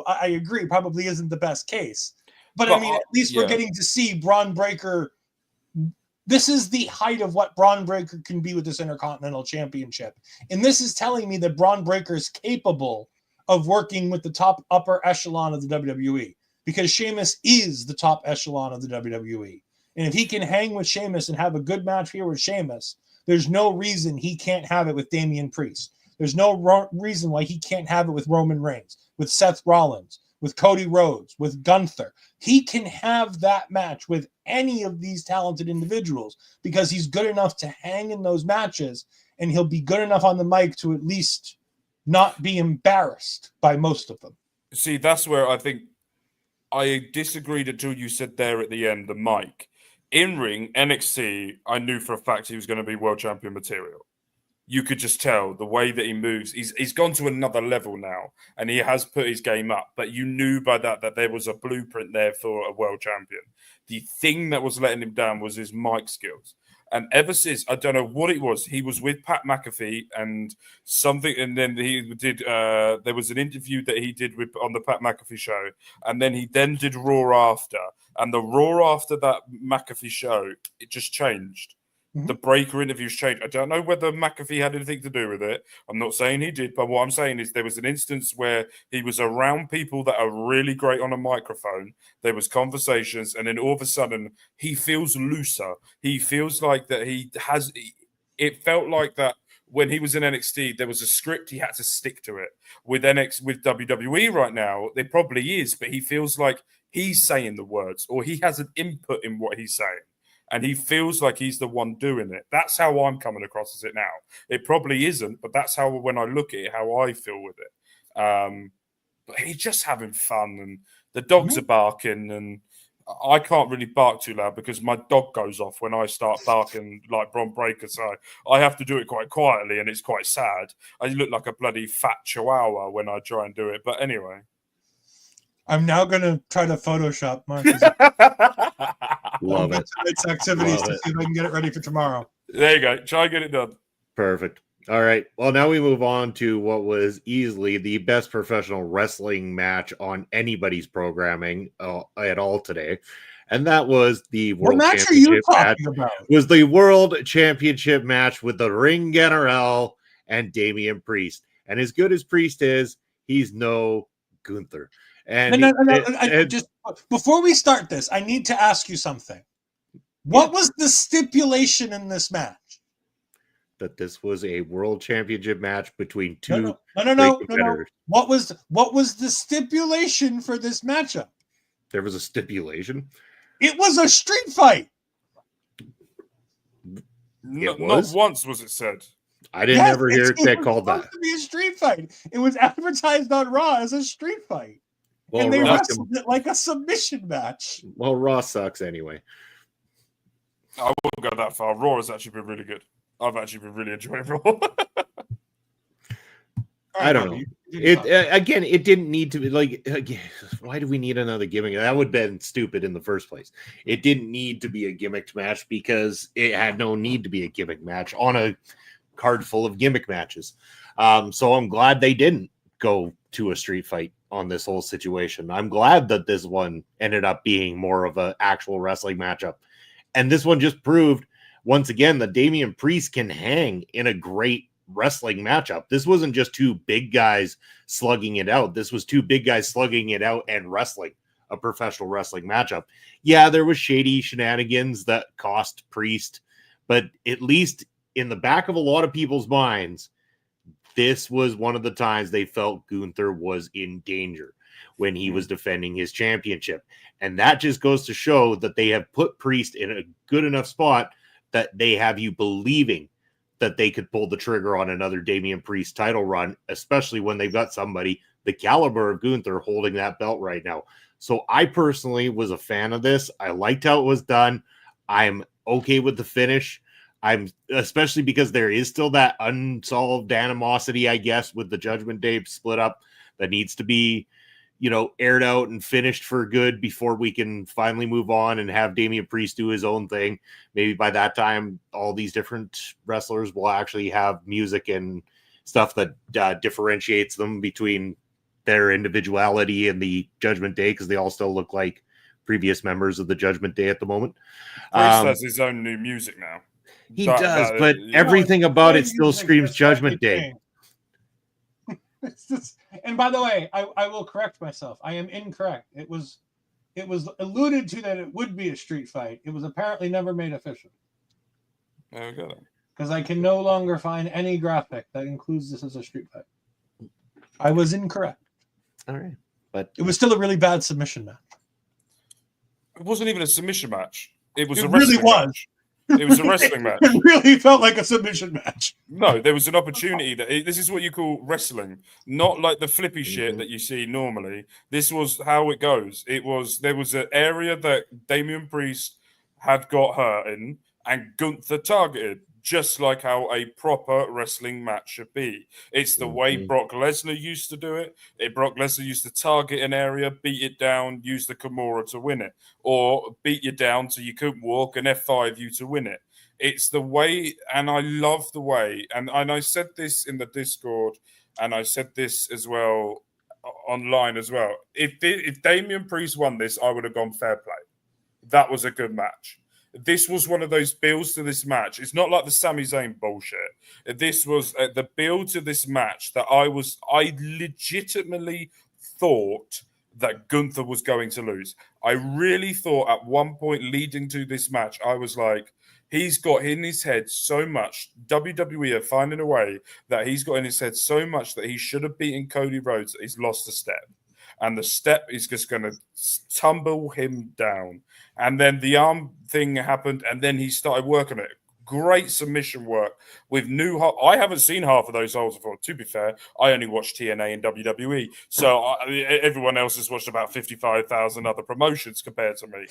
I agree, probably isn't the best case. But I mean, at least we're getting to see Bron Breakker. This is the height of what Bron Breakker can be with this Intercontinental Championship. And this is telling me that Bron Breakker is capable of working with the top upper echelon of the WWE, because Sheamus is the top echelon of the WWE. And if he can hang with Sheamus and have a good match here with Sheamus, there's no reason he can't have it with Damian Priest. There's no reason why he can't have it with Roman Reigns, with Seth Rollins, with Cody Rhodes, with Gunther. He can have that match with any of these talented individuals because he's good enough to hang in those matches, and he'll be good enough on the mic to at least not be embarrassed by most of them. See, that's where I think I disagreed until you said there at the end, the mic. In ring, NXT, I knew for a fact he was going to be world champion material. You could just tell the way that he moves. He's gone to another level now, and he has put his game up. But you knew by that there was a blueprint there for a world champion. The thing that was letting him down was his mic skills. And ever since, I don't know what it was, he was with Pat McAfee and something, and then he did. There was an interview that he did on the Pat McAfee show, and then he did Raw after. And the Raw after that McAfee show, it just changed. The Breaker interviews changed. I don't know whether McAfee had anything to do with it. I'm not saying he did, but what I'm saying is there was an instance where he was around people that are really great on a microphone. There was conversations, and then all of a sudden he feels looser. He feels like that it felt like that when he was in NXT, there was a script, he had to stick to it. With WWE right now, there probably is, but he feels like he's saying the words or he has an input in what he's saying. And he feels like he's the one doing it. That's how I'm coming across as it now. It probably isn't, but that's how, when I look at it, how I feel with it. But he's just having fun, and the dogs are barking, and I can't really bark too loud because my dog goes off when I start barking like Bron Breaker. So I have to do it quite quietly, and it's quite sad. I look like a bloody fat chihuahua when I try and do it. But anyway. I'm now going to try to Photoshop Mark. Love it. Tonight's activities to see if I can get it ready for tomorrow. There you go. Try and get it done. Perfect. All right. Well, now we move on to what was easily the best professional wrestling match on anybody's programming at all today. And that was the World match are you Championship match. talking about? Was the World Championship match with the Ring General and Damian Priest. And as good as Priest is, he's no Gunther. And Just before we start this, I need to ask you something. What was the stipulation in this match? That this was a world championship match between two competitors. What was the stipulation for this matchup? There was a stipulation. It was a street fight. Not once was it said. I didn't ever hear it called that. It was supposed to be a street fight. It was advertised on Raw as a street fight. Well, and they wrestled it like a submission match. Well, Raw sucks anyway. I wouldn't go that far. Raw has actually been really good. I've actually been really enjoying Raw. I don't know. It didn't need to be like. Why do we need another gimmick? That would have been stupid in the first place. It didn't need to be a gimmicked match because it had no need to be a gimmick match on a card full of gimmick matches. So I'm glad they didn't go to a street fight on this whole situation. I'm glad that this one ended up being more of an actual wrestling matchup. And this one just proved once again that Damian Priest can hang in a great wrestling matchup. This wasn't just two big guys slugging it out. This was two big guys slugging it out and wrestling a professional wrestling matchup. Yeah, there was shady shenanigans that cost Priest, but at least in the back of a lot of people's minds, this was one of the times they felt Gunther was in danger when he was defending his championship. And that just goes to show that they have put Priest in a good enough spot that they have you believing that they could pull the trigger on another Damian Priest title run, especially when they've got somebody the caliber of Gunther holding that belt right now. So I personally was a fan of this. I liked how it was done. I'm okay with the finish. I'm especially because there is still that unsolved animosity, I guess, with the Judgment Day split up that needs to be, aired out and finished for good before we can finally move on and have Damian Priest do his own thing. Maybe by that time, all these different wrestlers will actually have music and stuff that differentiates them between their individuality and the Judgment Day, because they all still look like previous members of the Judgment Day at the moment. Priest has his own new music now. He does, but everything about it still screams Judgment Day. And by the way, I will correct myself. I am incorrect. It was alluded to that it would be a street fight. It was apparently never made official. There we go. Because I can no longer find any graphic that includes this as a street fight. I was incorrect. All right. But It was still a really bad submission match. It wasn't even a submission match. It was It a really wrestling was. match. It was a wrestling match. It really felt like a submission match. No, there was an opportunity this is what you call wrestling, not like the flippy shit that you see normally. This was how it goes. There was an area that Damian Priest had got hurt in, and Gunther targeted, just like how a proper wrestling match should be. It's the way Brock Lesnar used to do it. Brock Lesnar used to target an area, beat it down, use the Kimura to win it, or beat you down so you couldn't walk and F5 you to win it. It's the way, and I love the way, and I said this in the Discord, and I said this as well online as well. If Damian Priest won this, I would have gone fair play. That was a good match. This was one of those builds to this match. It's not like the Sami Zayn bullshit. This was the build to this match that I legitimately thought that Gunther was going to lose. I really thought at one point leading to this match, I was like, he's got in his head so much. WWE are finding a way that he's got in his head so much that he should have beaten Cody Rhodes that he's lost a step. And the step is just going to tumble him down. And then the arm thing happened, and then he started working it. Great submission work with I haven't seen half of those holds before. To be fair, I only watched TNA and WWE. So everyone else has watched about 55,000 other promotions compared to me.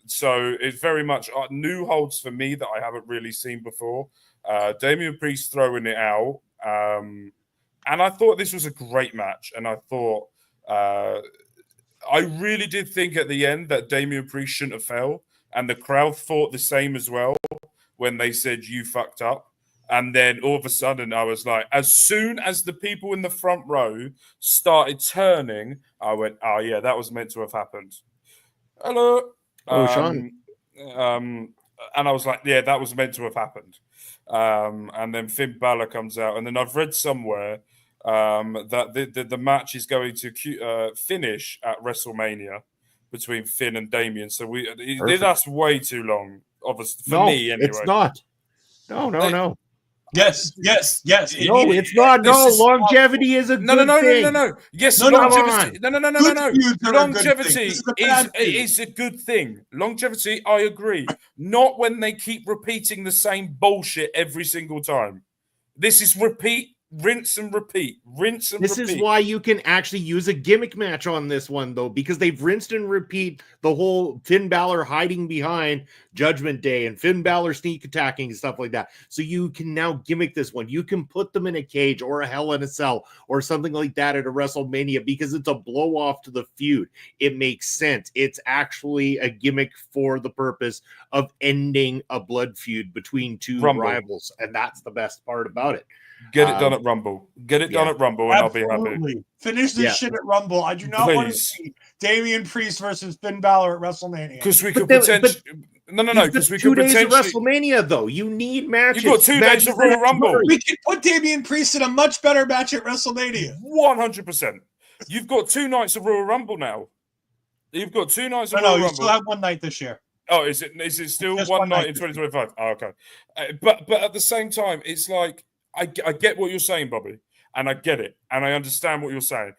So it's very much new holds for me that I haven't really seen before. Damian Priest throwing it out. And I thought this was a great match. And I thought... I really did think at the end that Damian Priest shouldn't have fell, and the crowd thought the same as well when they said you fucked up. And then all of a sudden I was like, as soon as the people in the front row started turning, I went, oh yeah, that was meant to have happened. Hello. Sean. And I was like, yeah, that was meant to have happened. And then Finn Balor comes out, and then I've read somewhere that the match is going to finish at WrestleMania between Finn and Damian. So that's way too long, obviously for me anyway. It's not. No. Yes. No, it's not. No, longevity is a good thing. No. Yes, No, longevity. No. Feuds are a good thing. Longevity This is a bad thing. is a good thing. Longevity, I agree. Not when they keep repeating the same bullshit every single time. This is repeat. Rinse and repeat. This is why you can actually use a gimmick match on this one, though, because they've rinsed and repeat the whole Finn Balor hiding behind Judgment Day and Finn Balor sneak attacking and stuff like that. So you can now gimmick this one. You can put them in a cage or a Hell in a Cell or something like that at a WrestleMania because it's a blow off to the feud. It makes sense. It's actually a gimmick for the purpose of ending a blood feud between two rivals, and that's the best part about it. Get it done at Rumble. Get it done at Rumble, and Absolutely. I'll be happy. Finish this shit at Rumble. I do not want to see Damian Priest versus Finn Balor at WrestleMania. Because we could potentially... No, because we could 2 days of potentially... WrestleMania, though. You need matches. You've got 2 days of Royal Rumble. We can put Damian Priest in a much better match at WrestleMania. 100%. You've got 2 nights of Royal Rumble now. You've got 2 nights of No, Royal you Rumble. still have one night this year. Oh, is it still Just one night night. in 2025? Oh, okay. But at the same time, it's like, I get what you're saying, Bobby, and I get it, and I understand what you're saying,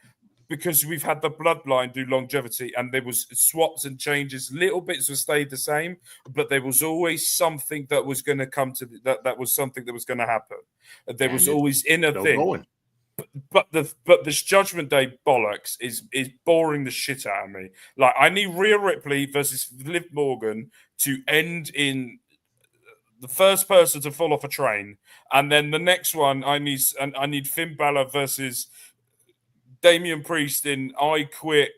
because we've had the bloodline do longevity, and there was swaps and changes. Little bits have stayed the same, but there was always something that was going to come to that was something that was going to happen. There was always inner thing. Going. But this Judgment Day bollocks is boring the shit out of me. Like, I need Rhea Ripley versus Liv Morgan to end in the first person to fall off a train, and then the next one I need Finn Balor versus Damian Priest in I Quit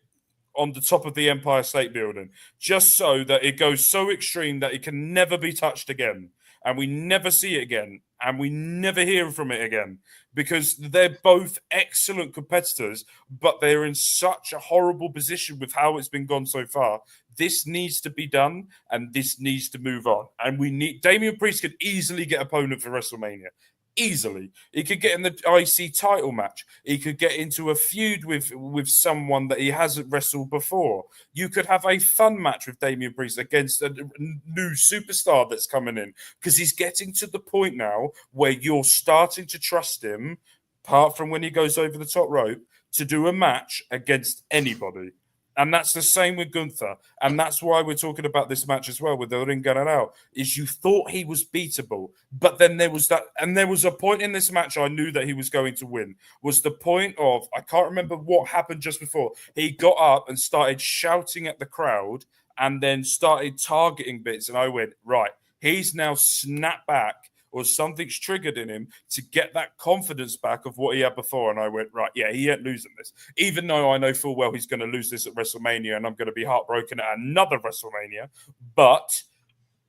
on the top of the Empire State Building, just so that it goes so extreme that it can never be touched again, and we never see it again, and we never hear from it again, because they're both excellent competitors, but they're in such a horrible position with how it's been gone so far. This needs to be done, and this needs to move on. And we need... Damian Priest could easily get opponent for WrestleMania. Easily. He could get in the IC title match. He could get into a feud with someone that he hasn't wrestled before. You could have a fun match with Damian Priest against a new superstar that's coming in, because he's getting to the point now where you're starting to trust him apart from when he goes over the top rope, to do a match against anybody. And that's the same with Gunther. And that's why we're talking about this match as well with the Ring General, is you thought he was beatable. But then there was that, and there was a point in this match I knew that he was going to win, was the point of, I can't remember what happened just before. He got up and started shouting at the crowd and then started targeting bits. And I went, right, he's now snapped back, or something's triggered in him to get that confidence back of what he had before. And I went, right, yeah, he ain't losing this. Even though I know full well he's going to lose this at WrestleMania and I'm going to be heartbroken at another WrestleMania. But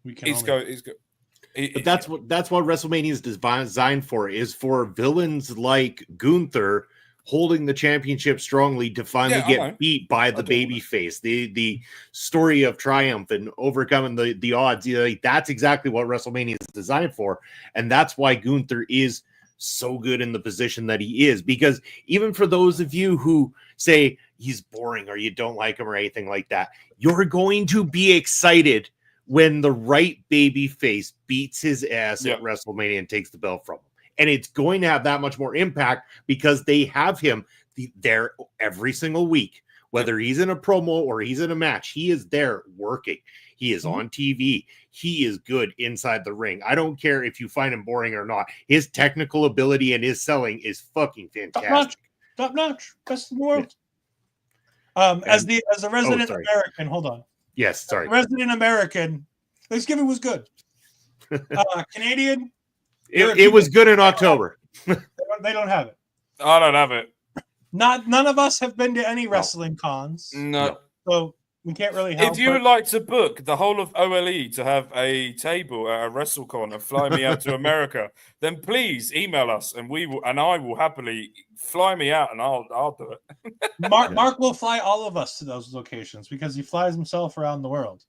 But that's what WrestleMania is designed for, is for villains like Gunther holding the championship strongly to finally get beat by the babyface. The story of triumph and overcoming the odds. Like, that's exactly what WrestleMania is designed for. And that's why Gunther is so good in the position that he is. Because even for those of you who say he's boring or you don't like him or anything like that, you're going to be excited when the right babyface beats his ass at WrestleMania and takes the belt from him. And it's going to have that much more impact because they have him there every single week. Whether he's in a promo or he's in a match, he is there working. He is on TV. He is good inside the ring. I don't care if you find him boring or not. His technical ability and his selling is fucking fantastic. Top notch. Best in the world. As a resident American, hold on. Yes, sorry. Resident American, Thanksgiving was good. Canadian, it was good in October. They don't have it. I don't have it. None of us have been to any wrestling cons. No. So we can't really help. If you would like to book the whole of OLE to have a table at a WrestleCon and fly me out to America, then please email us and I will happily fly me out and I'll do it. Mark will fly all of us to those locations because he flies himself around the world.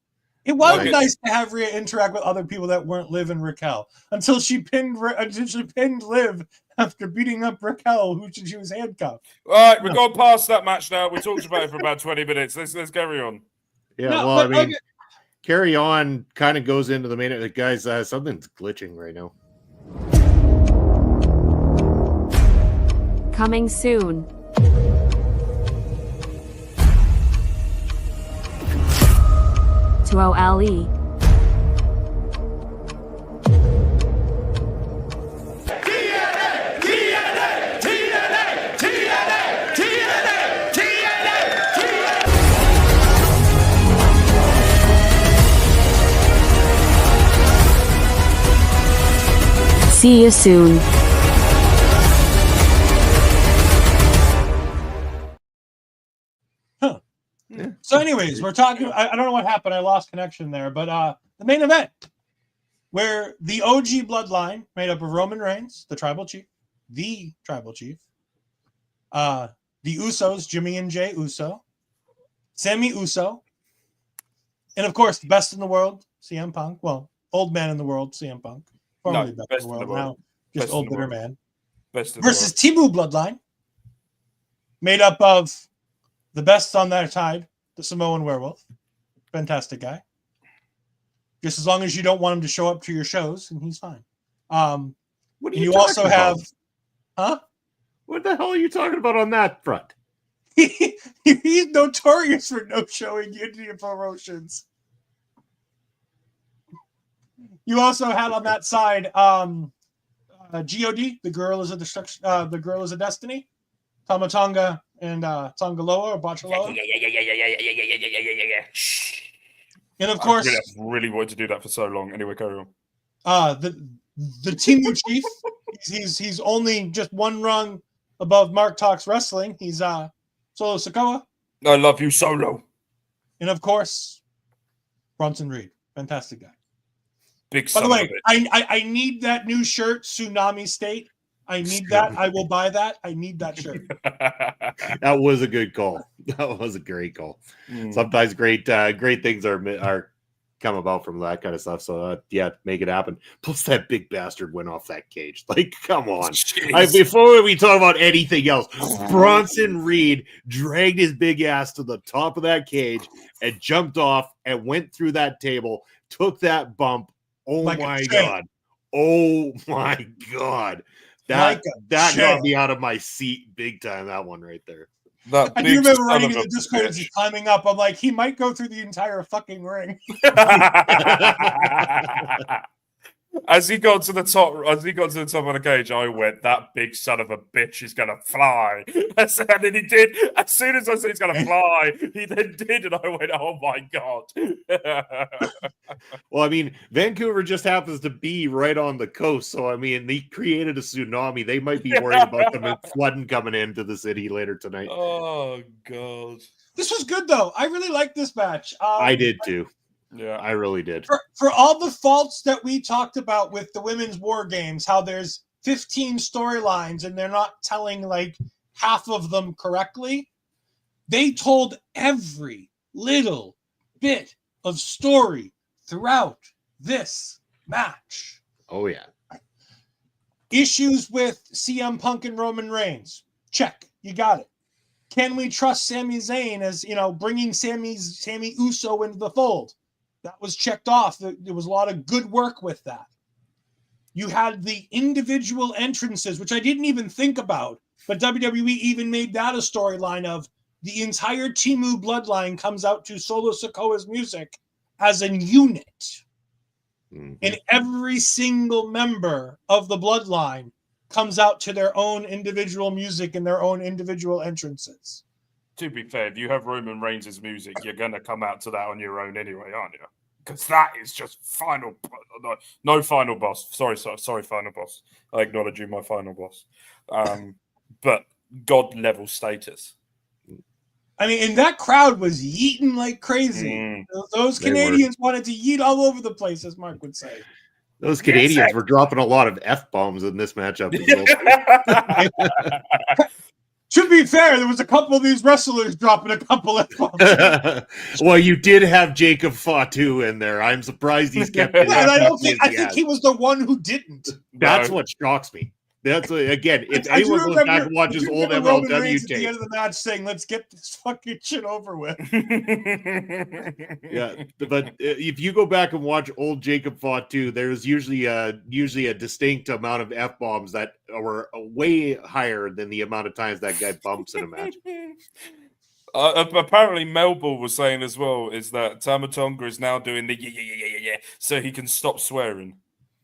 It was nice to have Rhea interact with other people that weren't Liv and Raquel until she pinned Liv after beating up Raquel, who she was handcuffed. All right, we've gone past that match now. We talked about it for about 20 minutes. Let's carry on. Yeah, carry on kind of goes into the main. Guys, something's glitching right now. Coming soon. To OLE. See you soon. So anyways, we're talking, I don't know what happened. I lost connection there, but the main event where the OG bloodline made up of Roman Reigns, the tribal chief, the Usos, Jimmy and Jay Uso, Sami Uso, and of course, the best in the world, CM Punk. Well, old man in the world, CM Punk. Formerly best in the world. Now just best old bitter man. Versus Timu bloodline, made up of the best on their side, the Samoan Werewolf. Fantastic guy. Just as long as you don't want him to show up to your shows, and he's fine. What are you also have? Huh? What the hell are you talking about on that front? He's notorious for no showing Indian promotions. You also had on that side God, the girl is a destruction. The girl is a destiny. Tama Tonga and Tongaloa or Bachaloa. And of course, I really wanted to do that for so long. Anyway, carry on. The Timu Chief. He's only just one rung above Mark Talks Wrestling. He's Solo Sikoa. I love you, Solo. And of course, Bronson Reed. Fantastic guy. Big. By the way, I need that new shirt, Tsunami State. I need that. I will buy that. I need that shirt. That was a good call. That was a great call. Sometimes great things are come about from that kind of stuff. So make it happen. Plus, that big bastard went off that cage. Like, come on. Before we talk about anything else, Bronson Reed dragged his big ass to the top of that cage and jumped off and went through that table. Took that bump. Oh my god. That Check. got me out of my seat big time. That one right there. That I do big remember son writing of in a the Discord as bitch. he's climbing up. I'm like, he might go through the entire fucking ring. As he got to the top of the cage, I went, "That big son of a bitch is gonna fly." And then he did. As soon as I said he's gonna fly, he then did, and I went, "Oh my god!" Well, I mean, Vancouver just happens to be right on the coast, so I mean, they created a tsunami. They might be worried about them flooding coming into the city later tonight. Oh god! This was good though. I really liked this match. I did too. Yeah, I really did. For all the faults that we talked about with the women's war games, how there's 15 storylines and they're not telling like half of them correctly, they told every little bit of story throughout this match. Oh yeah. Issues with CM Punk and Roman Reigns. Check. You got it. Can we trust Sami Zayn as, bringing Sami Uso into the fold? That was checked off. There was a lot of good work with that. You had the individual entrances, which I didn't even think about, but WWE even made that a storyline of the entire Timu bloodline comes out to Solo Sikoa's music as a unit. Mhm. And every single member of the bloodline comes out to their own individual music and their own individual entrances. to be fair, if you have Roman Reigns' music, you're going to come out to that on your own anyway, aren't you? Because that is just final. No final boss. Sorry, final boss. I acknowledge you, my final boss. But God level status. I mean, and that crowd was yeeting like crazy. Those Canadians wanted to yeet all over the place, as Mark would say. Those Canadians were dropping a lot of F-bombs in this matchup as well. To be fair, there was a couple of these wrestlers dropping a couple of F-bombs. Well, you did have Jacob Fatu in there. I'm surprised he's kept it. Yeah, and I think he was the one who didn't. That's what shocks me. That's again, if anyone goes back and watches old Roman MLW Reigns at the tape, end of the match saying, "Let's get this fucking shit over with." yeah, but if you go back and watch old Jacob Fatu, there's usually a distinct amount of F-bombs that were way higher than the amount of times that guy bumps in a match. Apparently, Melbourne was saying as well is that Tama Tonga is now doing the yeah, so he can stop swearing.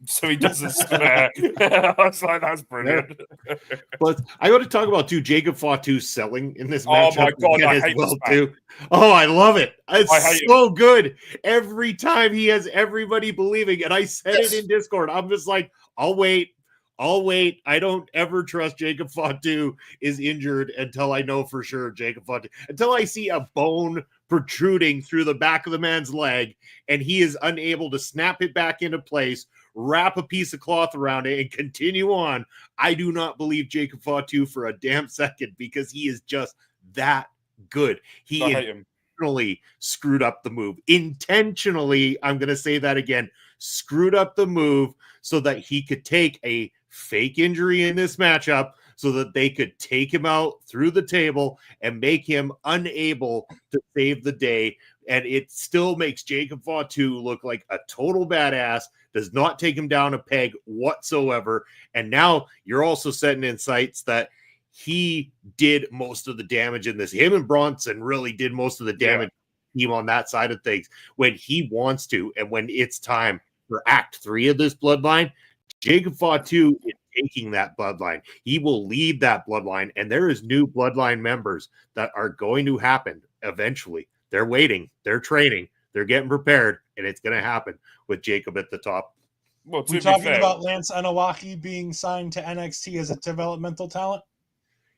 So he doesn't swear. I was like, that's brilliant. Yeah. But I got to talk about too Jacob Fatu selling in this match. Oh my god, I hate this too. Oh, I love it. It's so good. Every time he has everybody believing, and I said it in Discord. I'm just like, I'll wait. I don't ever trust Jacob Fatu is injured until I know for sure Jacob Fatu. Until I see a bone protruding through the back of the man's leg and he is unable to snap it back into place, wrap a piece of cloth around it, and continue on. I do not believe Jacob Fatu for a damn second because he is just that good. He intentionally screwed up the move. Intentionally, I'm going to say that again, screwed up the move so that he could take a fake injury in this matchup so that they could take him out through the table and make him unable to save the day. And it still makes Jacob Fatu look like a total badass, does not take him down a peg whatsoever. And now you're also setting in sights that he did most of the damage in this. Him and Bronson really did most of the damage team on that side of things when he wants to. And when it's time for Act 3 of this bloodline, Jacob Fatu is taking that bloodline. He will lead that bloodline. And there is new bloodline members that are going to happen eventually. They're waiting. They're training. They're getting prepared. And it's going to happen with Jacob at the top. Well, we're talking about Lance Anawaki being signed to NXT as a developmental talent.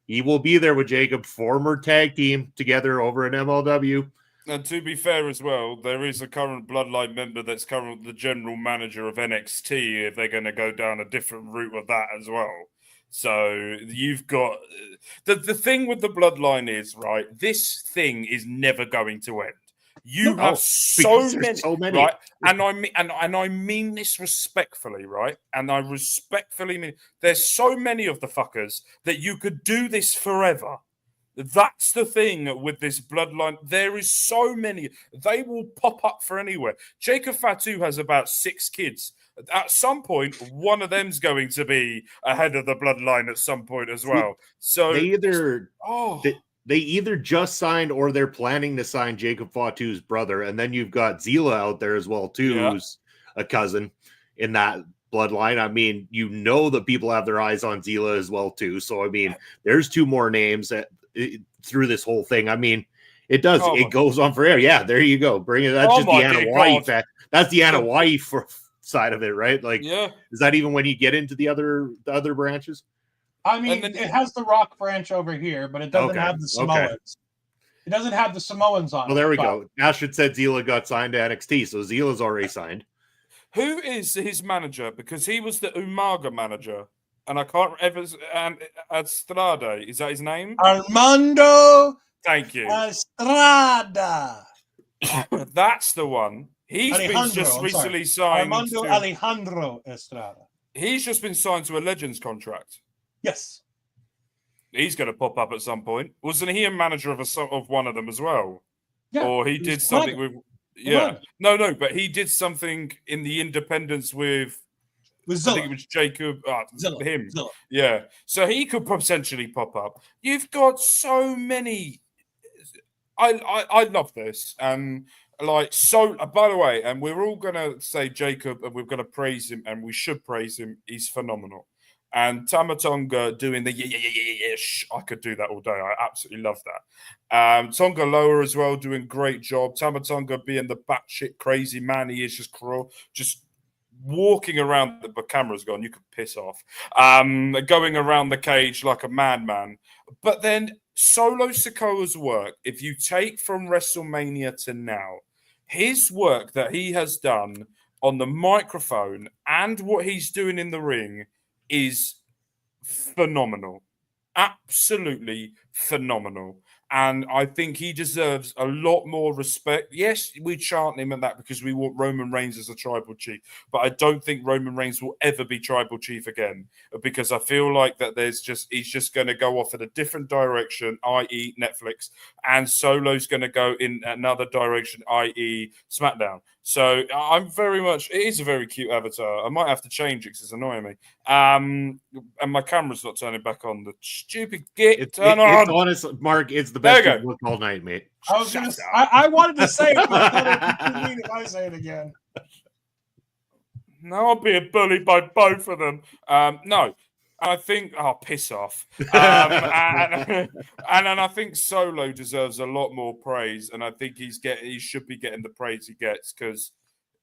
He will be there with Jacob, former tag team together over in MLW. And to be fair as well, there is a current bloodline member that's currently the general manager of NXT if they're going to go down a different route with that as well. So you've got the thing with the bloodline is, right, this thing is never going to end. You have so many, right? And I mean this respectfully, right? And I respectfully mean there's so many of the fuckers that you could do this forever. That's the thing with this bloodline. There is so many. They will pop up for anywhere. Jacob Fatu has about 6 kids. At some point, one of them's going to be ahead of the bloodline at some point as well. So they either oh, they either just signed or they're planning to sign Jacob Fatu's brother, and then you've got Zila out there as well too, Yeah. who's a cousin in that bloodline. I mean, you know that people have their eyes on Zila as well too. So I mean, there's two more names that through this whole thing. I mean, it does. Oh my- It goes on forever. Yeah, there you go. Bring it. That's Oh just the my Anna dear White. God. That's the Anna White side of it, right? Like, yeah. is that even when you get into the other branches? I mean, And then- it has the Rock branch over here, but it doesn't Okay, have the okay. Samoans. It doesn't have the Samoans on Well, it. there we but- go. Ashford said Zila got signed to NXT, so Zila's already signed. Who is his manager? Because he was the Umaga manager, and I can't ever. And Estrada, is that his name? Armando Thank you. Estrada. That's the one. He's been Alejandro, just I'm recently signed. Armando to- Alejandro Estrada. He's just been signed to a Legends contract. Yes. He's going to pop up at some point. Wasn't he a manager of one of them as well? Yeah. Or he was did something Umaga. with. Yeah. Umaga. No, but he did something in the independents with. With I Zilla. think it was Jacob. Zilla. Him. Zilla. Yeah. So he could potentially pop up. You've got so many. I love this. Like, so, by the way, and we're all going to say Jacob and we're going to praise him and we should praise him. He's phenomenal. And Tama Tonga doing the I could do that all day. I absolutely love that. Tonga Lower as well, doing great job. Tama Tonga being the batshit crazy man he is, just walking around. The camera's gone. You could piss off. Going around the cage like a madman. But then Solo Sikoa's work, if you take from WrestleMania to now, his work that he has done on the microphone and what he's doing in the ring is phenomenal. Absolutely phenomenal. And I think he deserves a lot more respect. Yes, we chant him and that because we want Roman Reigns as a tribal chief. But I don't think Roman Reigns will ever be tribal chief again because I feel like that he's just going to go off in a different direction, i.e. Netflix. And Solo's going to go in another direction, i.e. SmackDown. So I'm very much, it is a very cute avatar. I might have to change it because it's annoying me. And my camera's not turning back on. The stupid turn on. It's honest, Mark. It's the best There you you've looked all night, mate. I wanted to say it, but I thought it would be too mean if I say it again. Now I'm being bullied by both of them. No, I think, piss off. And then I think Solo deserves a lot more praise, and I think he should be getting the praise he gets because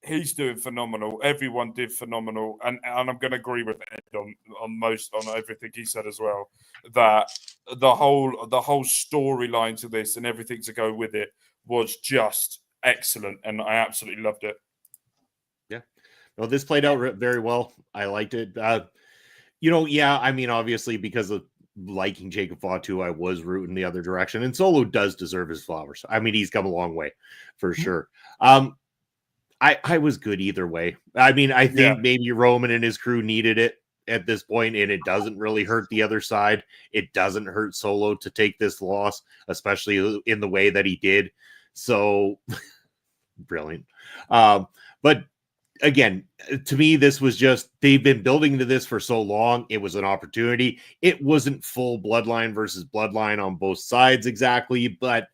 he's doing phenomenal. Everyone did phenomenal, and I'm going to agree with Ed on everything he said as well. That the whole storyline to this and everything to go with it was just excellent, and I absolutely loved it. Yeah, well, this played out very well. I liked it. I mean, obviously because of liking Jacob Fatu, I was rooting the other direction, and Solo does deserve his flowers. I mean, he's come a long way for sure. I was good either way. I mean, I think maybe Roman and his crew needed it at this point, and it doesn't really hurt the other side. It doesn't hurt Solo to take this loss, especially in the way that he did. So brilliant. But again, to me, this was just, they've been building to this for so long. It was an opportunity. It wasn't full bloodline versus bloodline on both sides exactly, but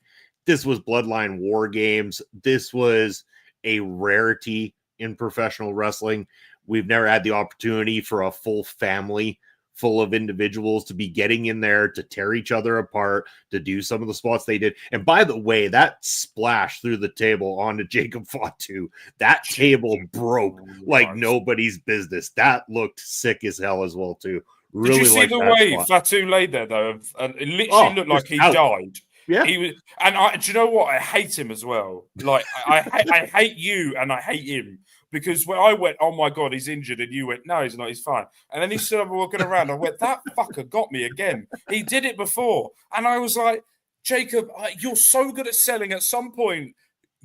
this was bloodline war games. This was a rarity in professional wrestling. We've never had the opportunity for a full family full of individuals to be getting in there to tear each other apart, to do some of the spots they did. And by the way, that splash through the table onto Jacob Fatu, that table broke like nobody's business. That looked sick as hell as well too. Really, did you see the way Fatu laid there though? And it literally looked like he died. Yeah, he was. And do you know what? I hate him as well. Like I hate you, and I hate him. Because when I went, oh my God, he's injured, and you went, no, he's not, he's fine. And then he stood up walking around. I went, that fucker got me again. He did it before. And I was like, Jacob, you're so good at selling. At some point,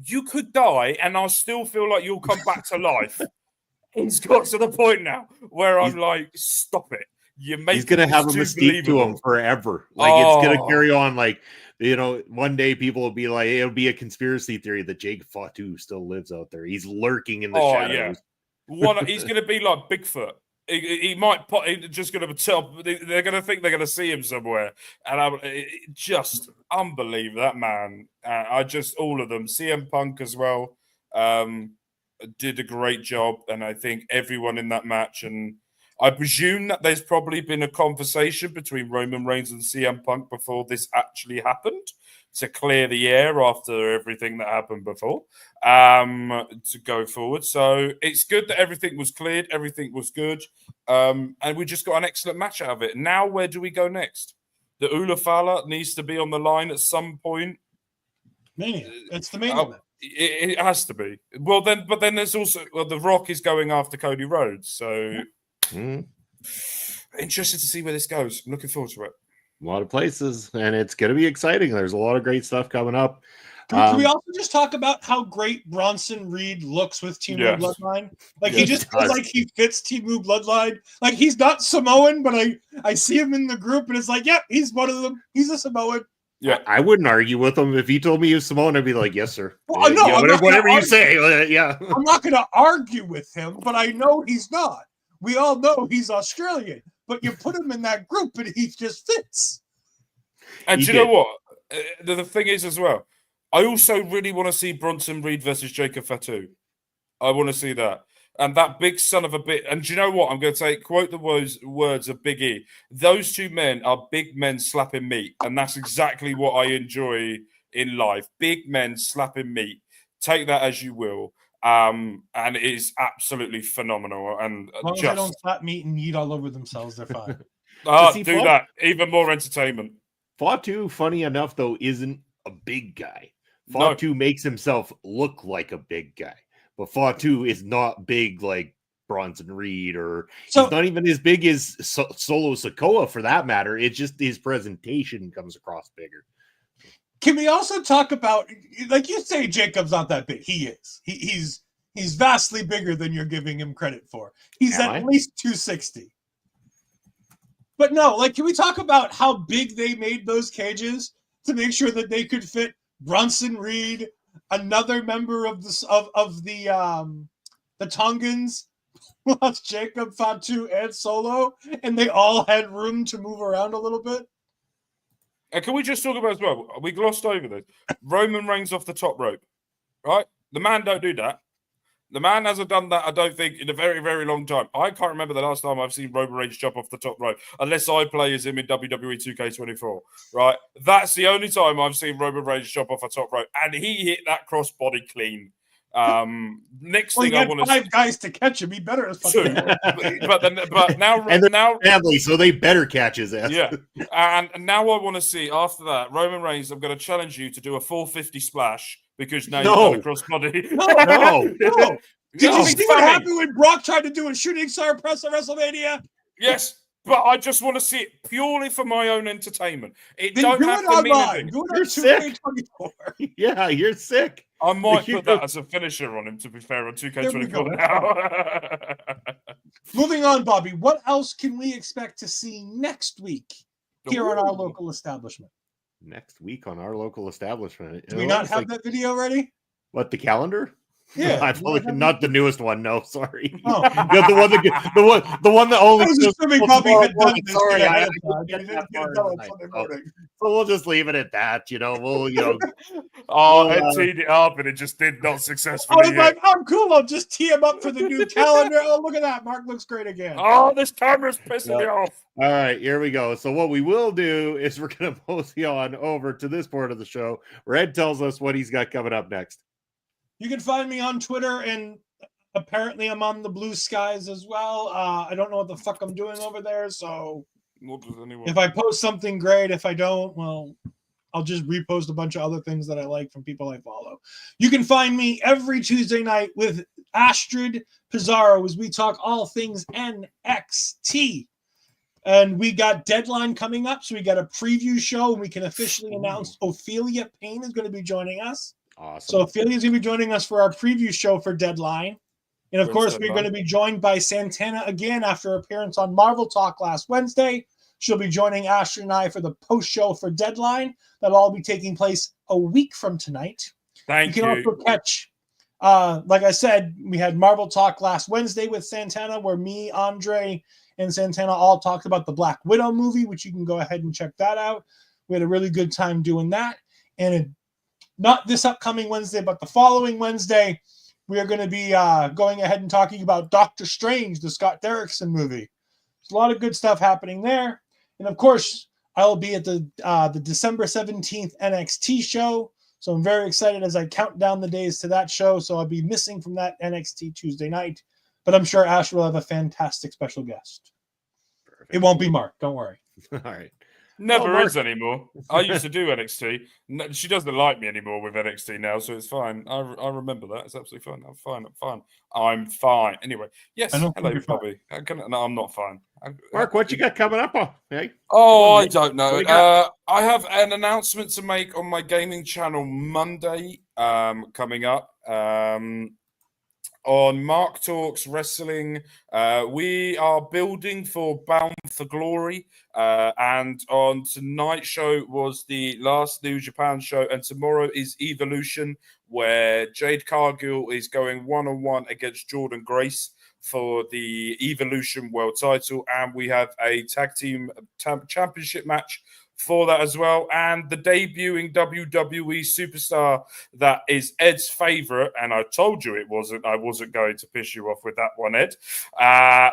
you could die, and I'll still feel like you'll come back to life. He's got to the point now where I'm like, stop it. He's going to have a mystique to him forever. Like, it's going to carry on. Like, one day people will be like, it'll be a conspiracy theory that Jake Fatu still lives out there. He's lurking in the shadows. He's going to be like Bigfoot. He might put. He's just going to tell. They're going to think they're going to see him somewhere, and just unbelievable that man. All of them. CM Punk as well did a great job, and I think everyone in that match. And I presume that there's probably been a conversation between Roman Reigns and CM Punk before this actually happened, to clear the air after everything that happened before, to go forward. So it's good that everything was cleared, everything was good, and we just got an excellent match out of it. Now, where do we go next? The Ula Fala needs to be on the line at some point. Mania. It's the main event. It has to be. Well, then, but then there's also The Rock is going after Cody Rhodes, so interested to see where this goes. I'm looking forward to it. A lot of places, and it's going to be exciting. There's a lot of great stuff coming up. Can we also just talk about how great Bronson Reed looks with Timu Bloodline? Like, he just feels like he fits Timu Bloodline. Like, he's not Samoan, but I see him in the group, and it's like, yep, he's one of them. He's a Samoan. Yeah, I wouldn't argue with him. If he told me he was Samoan, I'd be like, yes, sir. Well, no, whatever you say. Yeah. I'm not going to argue with him, but I know he's not. We all know he's Australian, but you put him in that group and he just fits. And do you know what? The thing is as well, I also really want to see Bronson Reed versus Jacob Fatu. I want to see that. And that big son of a bit. And do you know what? I'm going to quote the words of Big E. Those two men are big men slapping meat. And that's exactly what I enjoy in life. Big men slapping meat. Take that as you will. And it is absolutely phenomenal. And as long as they don't slap meat and eat all over themselves, they're fine. Do that. Even more entertainment. Fatu, funny enough, though, isn't a big guy. Fatu makes himself look like a big guy. But Fatu is not big like Bronson Reed, or he's not even as big as Solo Sikoa for that matter. It's just his presentation comes across bigger. Can we also talk about, like you say, Jacob's not that big. He is. He's vastly bigger than you're giving him credit for. He's at least 260. But no, like, can we talk about how big they made those cages to make sure that they could fit Bronson Reed, another member of the Tongans, plus Jacob, Fatu, and Solo, and they all had room to move around a little bit? And can we just talk about as well? We glossed over this. Roman Reigns off the top rope, right? The man don't do that. The man hasn't done that, I don't think, in a very, very long time. I can't remember the last time I've seen Roman Reigns jump off the top rope, unless I play as him in WWE 2K24, right? That's the only time I've seen Roman Reigns jump off a top rope, and he hit that crossbody clean. Next thing I want to 5 guys to catch him. He better as fucking. but now family, so they better catch his ass. Yeah, and now I want to see after that Roman Reigns. I'm going to challenge you to do a 450 splash because now you've got a crossbody. No. Did you see what happened when Brock tried to do a shooting star press at WrestleMania? Yes. But I just want to see it purely for my own entertainment. It then don't do have it to mean online. anything. Do it You're sick. 2K24. Yeah, you're sick. I might put that as a finisher on him, to be fair, on 2K24 now. Moving on, Bobby. What else can we expect to see next week here on our local establishment? Next week on our local establishment. Do we not have that video ready? What, the calendar? Yeah, I've not the newest one. No, sorry. Oh. the one that only. I was assuming Bobby had done this. Sorry, I didn't get on Sunday morning. So we'll just leave it at that. We'll I teed it up and it just did not successfully. I was like, "I'm cool. I'll just tee him up for the new calendar." Oh, look at that! Mark looks great again. Oh, this camera's pissing me off. All right, here we go. So what we will do is we're going to mosey on over to this part of the show where Ed tells us what he's got coming up next. You can find me on Twitter, and apparently I'm on the Blue Skies as well. I don't know what the fuck I'm doing over there, so if I post something, great. If I don't, well, I'll just repost a bunch of other things that I like from people I follow. You can find me every Tuesday night with Astrid Pizarro as we talk all things NXT. And we got Deadline coming up, so we got a preview show, and we can officially announce Ophelia Payne is going to be joining us. Awesome. So Ophelia's going to be joining us for our preview show for Deadline. And of course, we're going to be joined by Santana again after her appearance on Marvel Talk last Wednesday. She'll be joining Ashley and I for the post show for Deadline. That'll all be taking place a week from tonight. Thank you. You can also catch Like I said, we had Marvel Talk last Wednesday with Santana, where me, Andre, and Santana all talked about the Black Widow movie, which you can go ahead and check that out. We had a really good time doing that. And not this upcoming Wednesday, but the following Wednesday, we are going to be going ahead and talking about Doctor Strange, the Scott Derrickson movie. There's a lot of good stuff happening there. And of course, I will be at the December 17th NXT show. So I'm very excited as I count down the days to that show. So I'll be missing from that NXT Tuesday night. But I'm sure Ash will have a fantastic special guest. Perfect. It won't be Mark. Don't worry. All right. Never Mark- is anymore. I used to do NXT. No, she doesn't like me anymore with NXT now, so it's fine. I remember that. It's absolutely fine. I'm fine. Anyway, yes. I don't think Hello, you're fine. Bobby. No, I'm not fine. Mark, what you got coming up? Hey? Oh, I don't know. What do you got? I have an announcement to make on my gaming channel Monday coming up. On Mark Talks Wrestling, we are building for Bound for Glory. And on tonight's show was the last New Japan show. And tomorrow is Evolution, where Jade Cargill is going one-on-one against Jordan Grace for the Evolution World title. And we have a tag team championship match for that as well. And the debuting WWE superstar that is Ed's favorite, and I told you I wasn't going to piss you off with that one, Ed.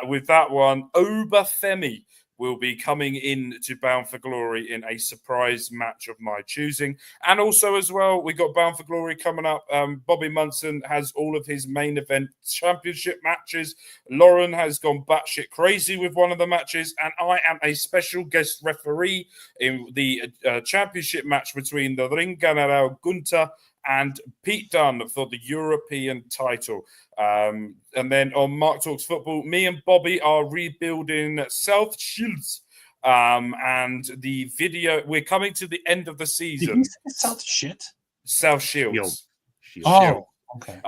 With that one, Obafemi will be coming in to Bound for Glory in a surprise match of my choosing. And also as well, we got Bound for Glory coming up. Bobby Munson has all of his main event championship matches. Lauren has gone batshit crazy with one of the matches. And I am a special guest referee in the championship match between the Ring General Gunther and Pete Dunne for the European title. And then on Mark Talks Football, me and Bobby are rebuilding South Shields. And the video, we're coming to the end of the Did season. you say South shit? South Shields. Shield. Oh, okay.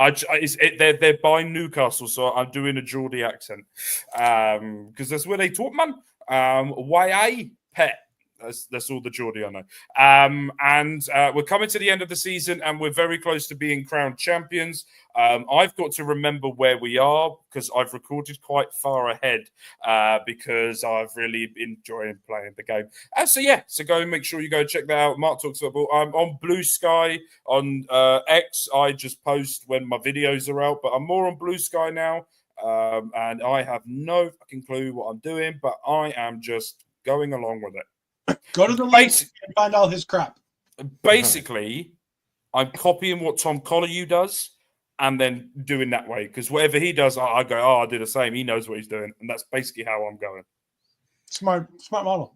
They're by Newcastle, so I'm doing a Geordie accent. Because that's where they talk, man. YA pet. That's all the Geordie I know. And we're coming to the end of the season, and we're very close to being crowned champions. I've got to remember where we are because I've recorded quite far ahead because I've really enjoyed playing the game. So go and make sure you go check that out. Mark Talks Football. I'm on Blue Sky on X. I just post when my videos are out, but I'm more on Blue Sky now. And I have no fucking clue what I'm doing, but I am just going along with it. Go to the link and find all his crap. Basically, I'm copying what Tom Colohue does and then doing that way. Because whatever he does, I go, I do the same. He knows what he's doing. And that's basically how I'm going. Smart model.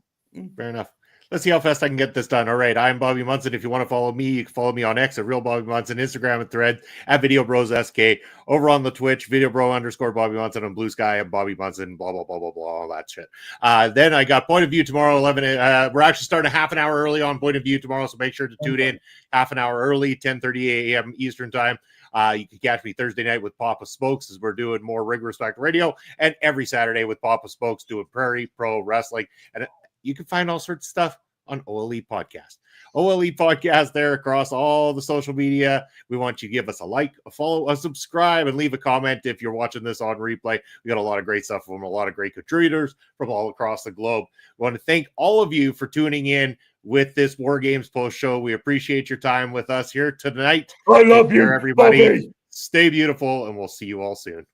Fair enough. Let's see how fast I can get this done. All right. I'm Bobby Munson. If you want to follow me, you can follow me on X at Real Bobby Munson, Instagram and Threads at Video Bros SK. Over on the Twitch, Video Bro _ Bobby Munson on Blue Sky and Bobby Munson, blah, blah, blah, blah, blah, all that shit. Then I got Point of View tomorrow, 11. We're actually starting a half an hour early on Point of View tomorrow, so make sure to tune in half an hour early, 10:30 a.m. Eastern time. You can catch me Thursday night with Papa Spokes as we're doing more Ring Respect Radio, and every Saturday with Papa Spokes doing Prairie Pro Wrestling. And you can find all sorts of stuff on OLE Podcast. OLE Podcast there across all the social media. We want you to give us a like, a follow, a subscribe, and leave a comment if you're watching this on replay. We got a lot of great stuff from a lot of great contributors from all across the globe. We want to thank all of you for tuning in with this Wargames post show. We appreciate your time with us here tonight. I love you, everybody. Bobby. Stay beautiful, and we'll see you all soon.